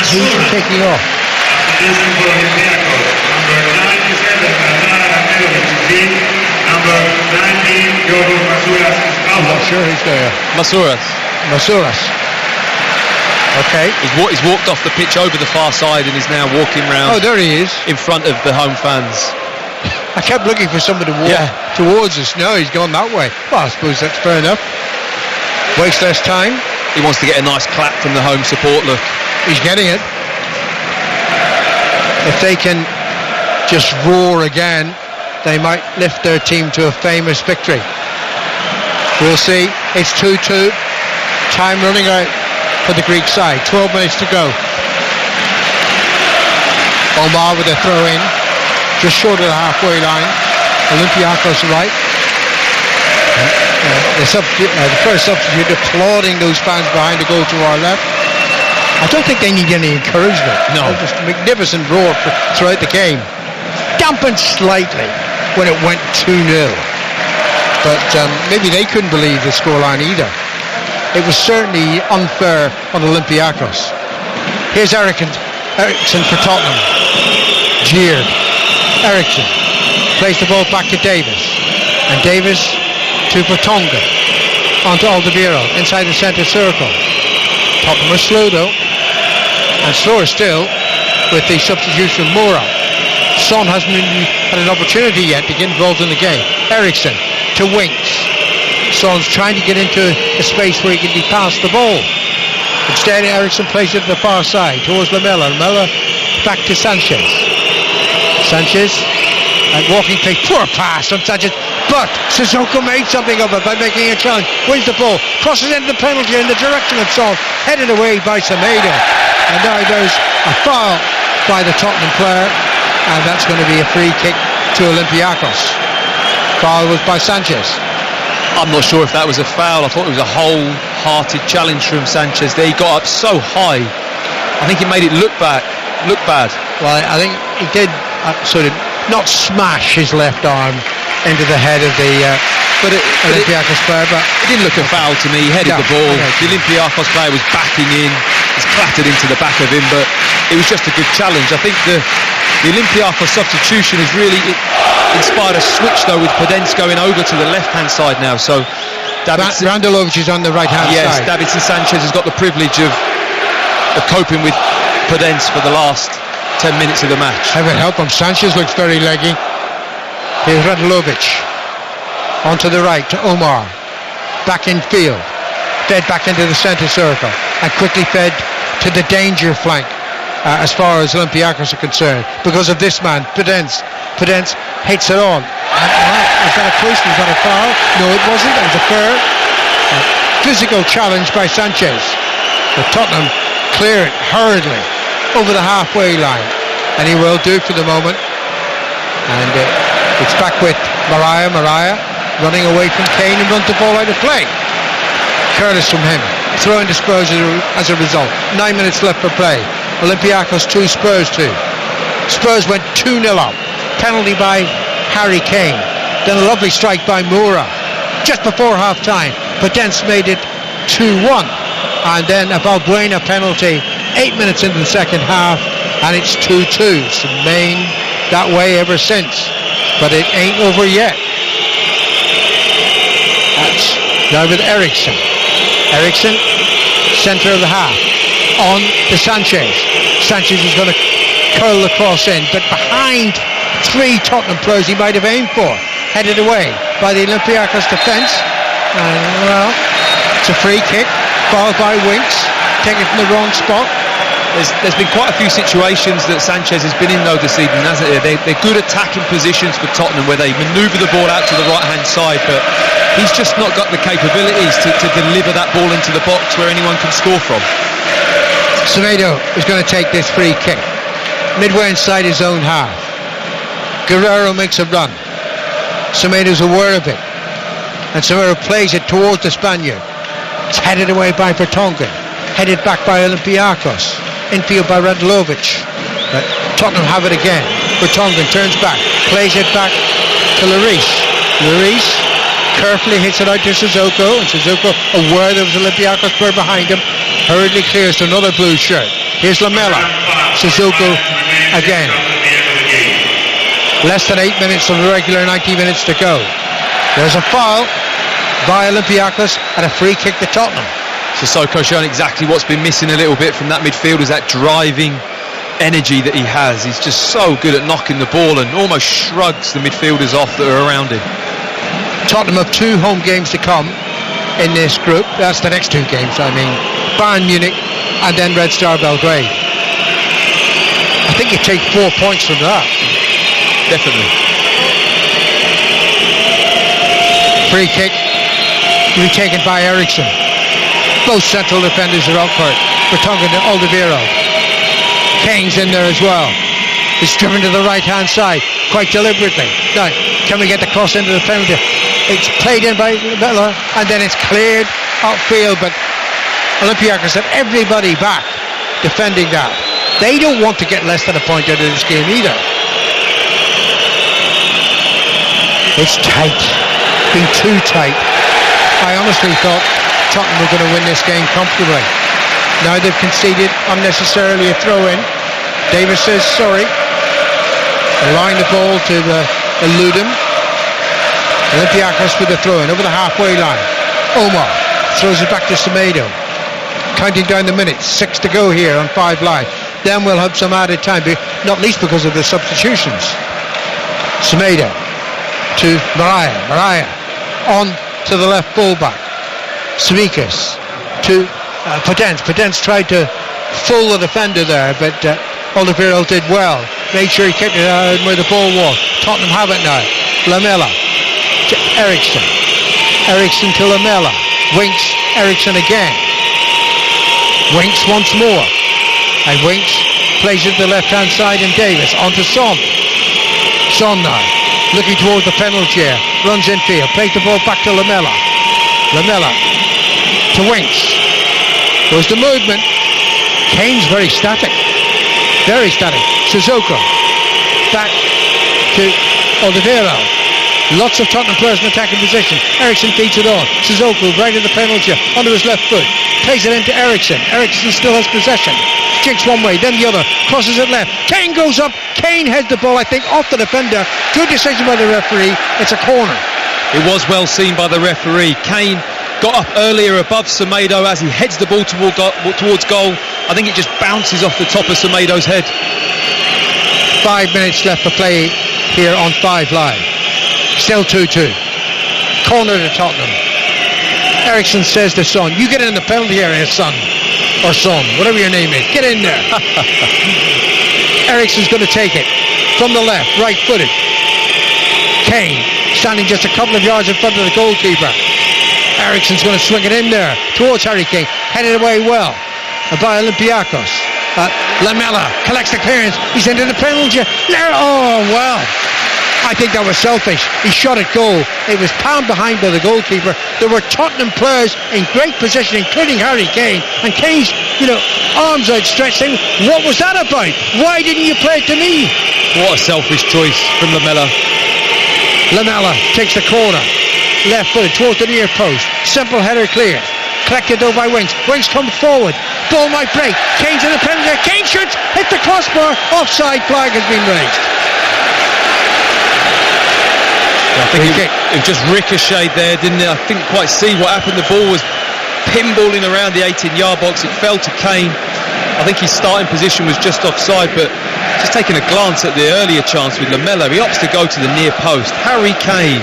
He's taking off. I'm not sure who's there. Masouras. Okay. He's walked off the pitch over the far side and is now walking round. Oh, there he is. In front of the home fans. I kept looking for someone to walk towards us. No, he's gone that way. Well, I suppose that's fair enough. Waste less time. He wants to get a nice clap from the home support, look. He's getting it. If they can just roar again, they might lift their team to a famous victory. We'll see. It's 2-2. Time running out for the Greek side. 12 minutes to go. Omar with a throw in, just short of the halfway line. Olympiakos right. The first substitute applauding those fans behind the goal to our left. I don't think they need any encouragement. No. Just a magnificent roar throughout the game. Dampened slightly when it went 2-0. But maybe they couldn't believe the scoreline either. It was certainly unfair on Olympiakos. Here's Eriksson for Tottenham. Jeered. Eriksson plays the ball back to Davis. And Davis to Vertonghen. Onto Alderweireld inside the centre circle. Tottenham are slow though. And slower still with the substitution of Moura. Son hasn't had an opportunity yet to get involved in the game. Eriksson to Winks. Son's trying to get into a space where he can be passed the ball. Instead, Eriksson plays it to the far side towards Lamela. Lamela back to Sanchez. Sanchez at walking pace. Poor pass on Sanchez. But Sissoko made something of it by making a challenge. Wins the ball, crosses into the penalty in the direction of Salt, headed away by Semedo. And now there's a foul by the Tottenham player, and that's going to be a free kick to Olympiakos. Foul was by Sanchez. I'm not sure if that was a foul. I thought it was a wholehearted challenge from Sanchez there. He got up so high. I think it made it look bad. Well, I think he did sort of not smash his left arm into the head of the Olympiakos player, but it didn't look a foul to me. He headed the ball. The Olympiakos player was backing in. He's clattered into the back of him, but it was just a good challenge. I think the Olympiakos substitution has really inspired a switch, though, with Podence going over to the left-hand side now. So Randulovic is on the right-hand side. Yes, Davinson Sanchez has got the privilege of coping with Podence for the last 10 minutes of the match. Heaven help him. Sanchez looks very leggy. Here's Randulovic. Onto the right to Omar. Back in field. Fed back into the centre circle. And quickly fed to the danger flank as far as Olympiakos are concerned. Because of this man, Podence. Podence hits it on. Is that a twist? Is that a foul? No, it wasn't. It was a fair physical challenge by Sanchez. But Tottenham clear it hurriedly over the halfway line. And he will do for the moment. And it's back with Mariah running away from Kane and runs the ball out of play. Careless from him. Throw into Spurs as a result. 9 minutes left for play. Olympiakos 2, Spurs 2. Spurs went 2-0 up. Penalty by Harry Kane. Then a lovely strike by Moura just before half time. Podence made it 2-1. And then a Valbuena penalty 8 minutes into the second half, and it's 2-2. It's remained that way ever since, but it ain't over yet. That's now with Eriksson, centre of the half, on to Sanchez. Sanchez is going to curl the cross in, but behind 3 Tottenham players he might have aimed for, headed away by the Olympiakos defence, and well, it's a free kick, fouled by Winks, taken from the wrong spot. There's been quite a few situations that Sanchez has been in though this evening, hasn't there? They're good attacking positions for Tottenham where they manoeuvre the ball out to the right-hand side, but he's just not got the capabilities to deliver that ball into the box where anyone can score from. Semedo is going to take this free kick. Midway inside his own half. Guerrero makes a run. Semedo's aware of it. And Semedo plays it towards the Spaniard. It's headed away by Vertonghen. Headed back by Olympiakos. Infield by Randulovic. But Tottenham have it again. Vertonghen turns back. Plays it back to Lloris. Lloris carefully hits it out to Sissoko. And Sissoko, aware there was Olympiakos player behind him, hurriedly clears to another blue shirt. Here's Lamela. Sissoko again. Less than 8 minutes of the regular 90 minutes to go. There's a foul by Olympiakos and a free kick to Tottenham. Sissoko showing exactly what's been missing a little bit from that midfield, is that driving energy that he has. He's just so good at knocking the ball and almost shrugs the midfielders off that are around him. Tottenham have 2 home games to come in this group. That's the next 2 games, I mean. Bayern Munich and then Red Star Belgrade. I think you take 4 points from that. Definitely. Free kick to be taken by Eriksson. Both central defenders are up for it. Vertonghen and Alderweireld. Kane's in there as well. It's driven to the right-hand side quite deliberately. Now, can we get the cross into the penalty? It's played in by Villa and then it's cleared upfield, but Olympiakos had everybody back defending that. They don't want to get less than a point out of this game either. It's tight. It's been too tight. I honestly thought Tottenham were going to win this game comfortably. Now they've conceded unnecessarily a throw-in. Davis says sorry. Allowing the ball to elude him. Olympiakos with the throw-in over the halfway line. Omar throws it back to Semedo. Counting down the minutes. 6 to go here on 5 Live. Then we'll have some added time, not least because of the substitutions. Semedo to Mariah on to the left fullback. Simikas to Podence. Podence tried to fool the defender there, but Alderweireld did well. Made sure he kept it out where the ball was. Tottenham have it now. Lamela Eriksson to Lamela. Winks, Eriksson again. Winks once more. And Winks plays it to the left-hand side, and Davis onto Son. Son now, looking towards the penalty area. Runs infield, plays the ball back to Lamela. Lamela to Winks. Goes the movement. Kane's very static. Very static. Sissoko back to Olympiakos. Lots of Tottenham players in attacking position. Eriksson feeds it on. Sissoko right at the penalty onto his left foot. Plays it into Eriksson. Eriksson still has possession. Jinks one way, then the other. Crosses it left. Kane goes up. Kane heads the ball, I think, off the defender. Good decision by the referee. It's a corner. It was well seen by the referee. Kane got up earlier above Semedo as he heads the ball towards goal. I think it just bounces off the top of Semedo's head. 5 minutes left to play here on 5 Live. Still 2-2. Corner to Tottenham. Eriksson says to Son, you get in the penalty area, son. Or Son, whatever your name is. Get in there. Eriksson's going to take it. From the left, right-footed. Kane standing just a couple of yards in front of the goalkeeper. Eriksson's going to swing it in there towards Harry Kane. Headed away well by Olympiakos. Lamela collects the clearance. He's into the penalty. Oh, well. I think that was selfish. He shot at goal. It was palmed behind by the goalkeeper. There were Tottenham players in great position, including Harry Kane. And Kane's, arms outstretched saying, what was that about? Why didn't you play it to me? What a selfish choice from Lamela. Lamela takes the corner. Left footed towards the near post. Simple header clear. Collected though by Winks. Winks comes forward. Ball might break. Kane's in the penalty. Kane shoots. Hit the crossbar. Offside flag has been raised. I think it just ricocheted there, didn't it? I didn't quite see what happened. The ball was pinballing around the 18-yard box. It fell to Kane. I think his starting position was just offside, but just taking a glance at the earlier chance with Lamela, he opts to go to the near post. Harry Kane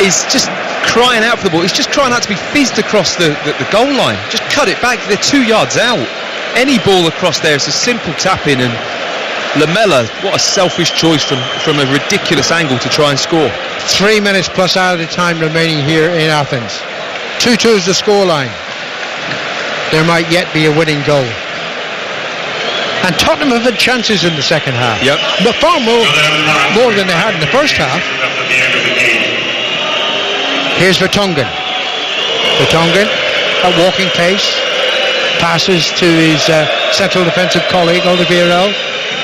is just crying out for the ball. He's just crying out to be fizzed across the goal line. Just cut it back. They're 2 yards out. Any ball across there, it's a simple tap-in, and Lamela, what a selfish choice from a ridiculous angle to try and score. 3 minutes plus out of the time remaining here in Athens. 2-2 is the scoreline. There might yet be a winning goal. And Tottenham have had chances in the second half. Yep. But far more than they had in the first half. Here's Vertonghen. Vertonghen at walking pace. Passes to his central defensive colleague, Alderweireld.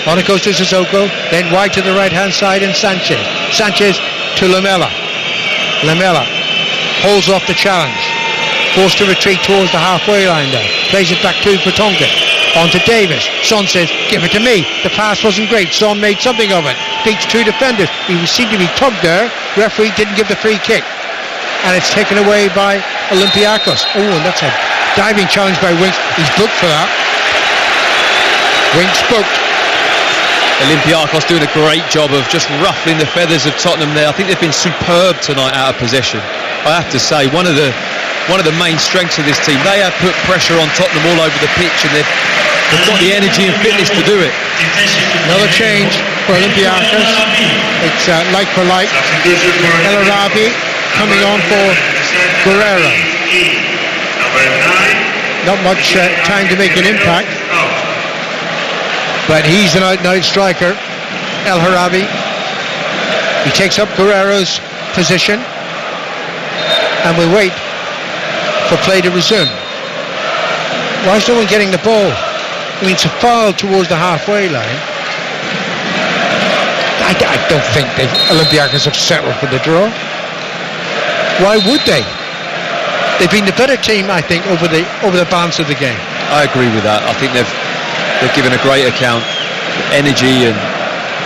On it goes to Sissoko, then wide to the right-hand side, and Sanchez. Sanchez to Lamela. Lamela holds off the challenge. Forced to retreat towards the halfway line there. Plays it back to Vertonghen. On to Davis. Son says, give it to me. The pass wasn't great. Son made something of it. Beats 2 defenders. He seemed to be tugged there. Referee didn't give the free kick. And it's taken away by Olympiakos. Oh, and that's a diving challenge by Winks. He's booked for that. Winks booked. Olympiakos doing a great job of just ruffling the feathers of Tottenham there. I think they've been superb tonight out of possession. I have to say, one of the main strengths of this team. They have put pressure on Tottenham all over the pitch, and they've got the energy and fitness to do it. Another change for Olympiakos. It's like for like. El Arabi coming on for Guerrero. Not much time to make an impact. But he's an out-and-out striker, El Arabi. He takes up Guerrero's position, and we wait for play to resume. Why is no one getting the ball? I mean, it's a foul towards the halfway line. I don't think Olympiakos have settled for the draw. Why would they? They've been the better team, I think, over the balance of the game. I agree with that. I think they've given a great account. Energy and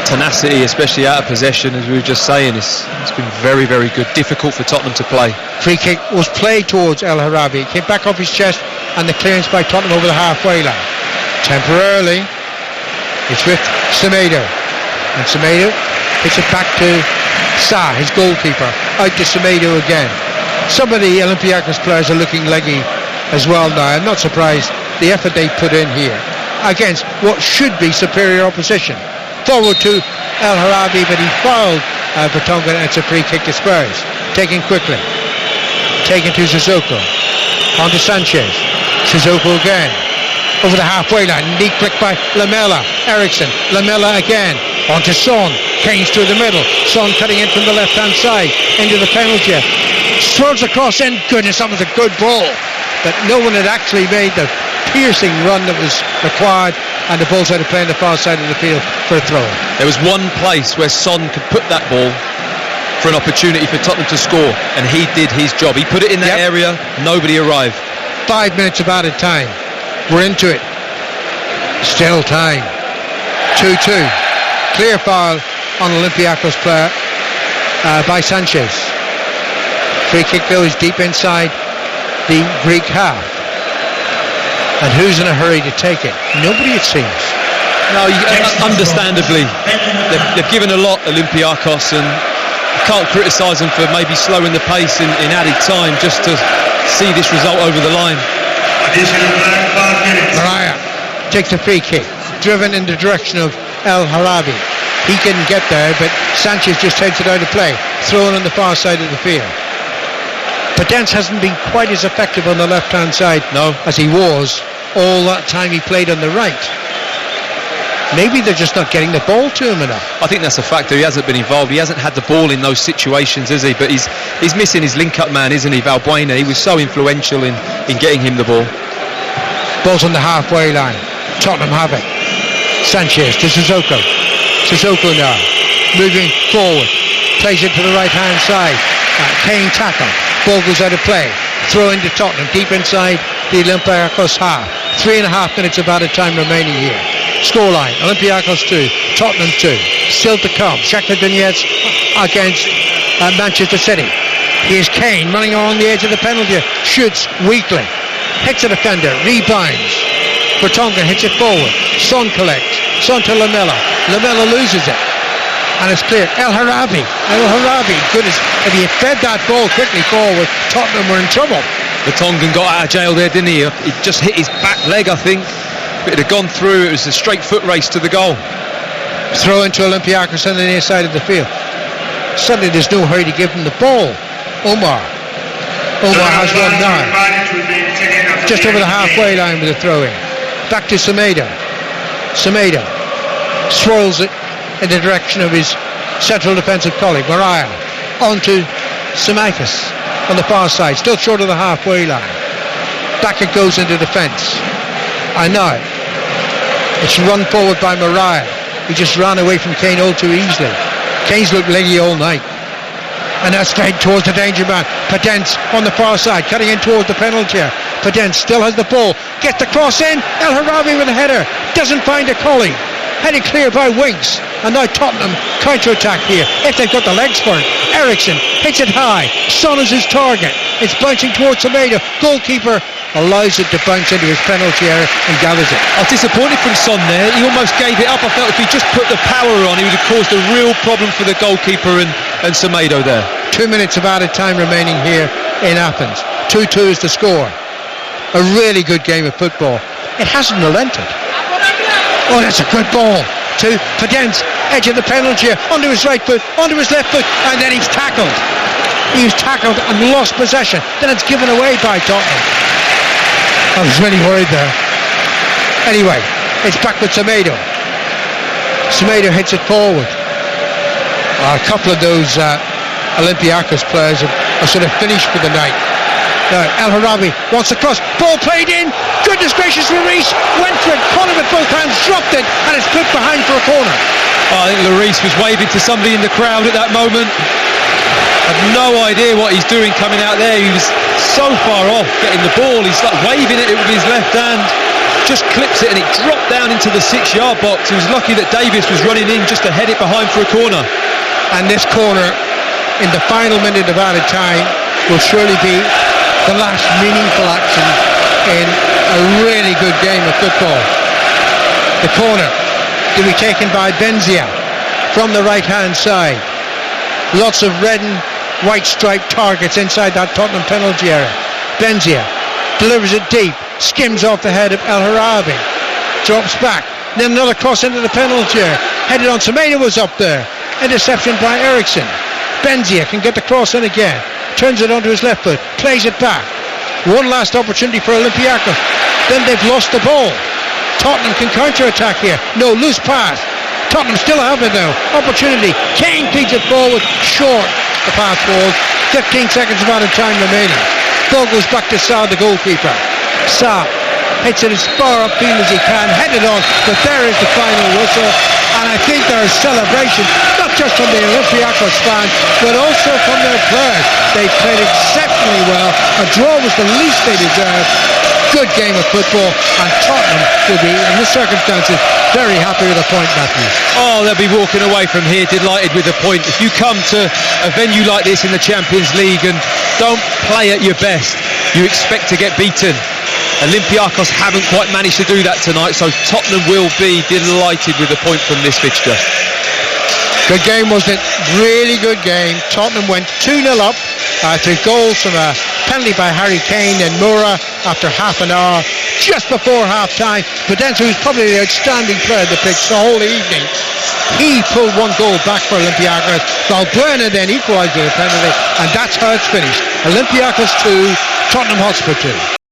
tenacity, especially out of possession, as we were just saying, it's been very, very good. Difficult for Tottenham to play. Free kick was played towards El Arabi. It came back off his chest, and the clearance by Tottenham over the halfway line. Temporarily, it's with Semedo. And Semedo hits it back to Sa, his goalkeeper. Out to Semedo again. Some of the Olympiakos players are looking leggy as well now. I'm not surprised the effort they put in here against what should be superior opposition. Forward to El Arabi, but he fouled Vertonghen, and it's a free kick to Spurs. taken quickly. Taken to Sissoko. On to Sanchez. Sissoko again. Over the halfway line. Neat flick by Lamela. Eriksson. Lamela again. On to Son. Kane's through the middle. Son cutting in from the left-hand side. Into the penalty. Throws across in. Goodness, that was a good ball. But no one had actually made the piercing run that was required, and the ball's out of play on the far side of the field for a throw. There was one place where Son could put that ball for an opportunity for Tottenham to score, and he did his job. He put it in that area, nobody arrived. 5 minutes of added time. We're into it. Still time. 2-2. Clear foul on Olympiakos player by Sanchez. Free kick goes deep inside the Greek half. And who's in a hurry to take it? Nobody, it seems. No, understandably, they've given a lot, Olympiakos, and can't criticise them for maybe slowing the pace in added time just to see this result over the line. Mariah takes a free kick, driven in the direction of El Harabi. He couldn't get there, but Sanchez just takes it out of play, thrown on the far side of the field. Potence hasn't been quite as effective on the left-hand side as he was all that time he played on the right. Maybe they're just not getting the ball to him enough. I think that's a factor. He hasn't been involved. He hasn't had the ball in those situations, is he? But he's missing his link-up man, isn't he, Valbuena? He was so influential in getting him the ball. Ball's on the halfway line. Tottenham have it. Sanchez to Sissoko. Sissoko now moving forward. Plays it to the right-hand side. Kane tackle. Ball goes out of play. Throw into Tottenham deep inside the Olympiakos half. 3.5 minutes of added time remaining here. Scoreline, Olympiakos 2, Tottenham 2. Still to come. Shakhtar Donetsk against Manchester City. Here's Kane running along the edge of the penalty. Shoots weakly. Hits a defender. Rebounds. Vertonghen hits it forward. Son collects. Son to Lamela. Lamela loses it. And it's clear. El Harabi. Goodness. If he had fed that ball quickly forward, Tottenham were in trouble. Vertonghen got out of jail there, didn't he? He just hit his back leg, I think. But it had gone through. It was a straight foot race to the goal. Throw into Olympiakos on the near side of the field. Suddenly there's no hurry to give him the ball. Omar has one now. Just over the halfway line with a throw in. Back to Semedo. Semedo swirls it in the direction of his central defensive colleague, Mariah. On to Samakas on the far side, still short of the halfway line. Back it goes into defence. I know. It's run forward by Mariah. He just ran away from Kane all too easily. Kane's looked leggy all night. And that's straight towards the danger man. Potence on the far side, cutting in towards the penalty area. Potence still has the ball. Gets the cross in. El Harabi with a header. Doesn't find a colleague. Headed clear by Winks. And now Tottenham counter-attack here, if they've got the legs for it. Eriksson hits it high. Son is his target. It's bouncing towards Semedo. Goalkeeper allows it to bounce into his penalty area and gathers it. I was disappointed from Son there. He almost gave it up. I felt if he just put the power on, he would have caused a real problem for the goalkeeper and Semedo there. 2 minutes of added time remaining here in Athens. 2-2 is the score. A really good game of football. It hasn't relented. Oh, that's a good ball to Potence, edge of the penalty area, onto his right foot, onto his left foot, and then he's tackled. He was tackled and lost possession. Then it's given away by Tottenham. I was really worried there. Anyway, it's back with Semedo. Semedo hits it forward. A couple of those Olympiakos players are sort of finished for the night. El Harabi wants the cross. Ball played in. Goodness gracious, Lloris went for it, caught him with both hands, dropped it, and it's put behind for a corner. I think Lloris was waving to somebody in the crowd at that moment. I've no idea what he's doing coming out there. He was so far off getting the ball. He's like waving it with his left hand. Just clips it and it dropped down into the 6-yard box. He was lucky that Davis was running in just to head it behind for a corner. And this corner in the final minute of added time will surely be the last meaningful action in a really good game of football. The corner to be taken by Benzia from the right hand side. Lots of red and white striped targets inside that Tottenham penalty area. Benzia delivers it deep, skims off the head of El Harabi, drops back, then another cross into the penalty area, headed on. Semedo was up there, interception by Eriksson. Benzia can get the cross in again. Turns it onto his left foot. Plays it back. One last opportunity for Olympiakos. Then they've lost the ball. Tottenham can counter-attack here. No, loose pass. Tottenham still have it now. Opportunity. Kane feeds it forward. Short. The pass falls. 15 seconds of added time remaining. Ball goes back to Sa, the goalkeeper. Sa hits it as far upfield as he can, headed on, but there is the final whistle, and I think there is celebration, not just from the Olympiakos fans, but also from their players. They played exceptionally well. A draw was the least they deserved. Good game of football, and Tottenham will be, in the circumstances, very happy with a point, Matthew. Oh, they'll be walking away from here delighted with a point. If you come to a venue like this in the Champions League and don't play at your best, you expect to get beaten. Olympiakos haven't quite managed to do that tonight, so Tottenham will be delighted with a point from this fixture. Good game, wasn't it? Really good game. Tottenham went 2-0 up to goals from a penalty by Harry Kane and Moura after half an hour, just before half-time. Pudenza, who's probably the outstanding player of the pitch the whole evening, he pulled one goal back for Olympiakos. Valbuena then equalised with a penalty, and that's how it's finished. Olympiakos 2, Tottenham Hotspur 2.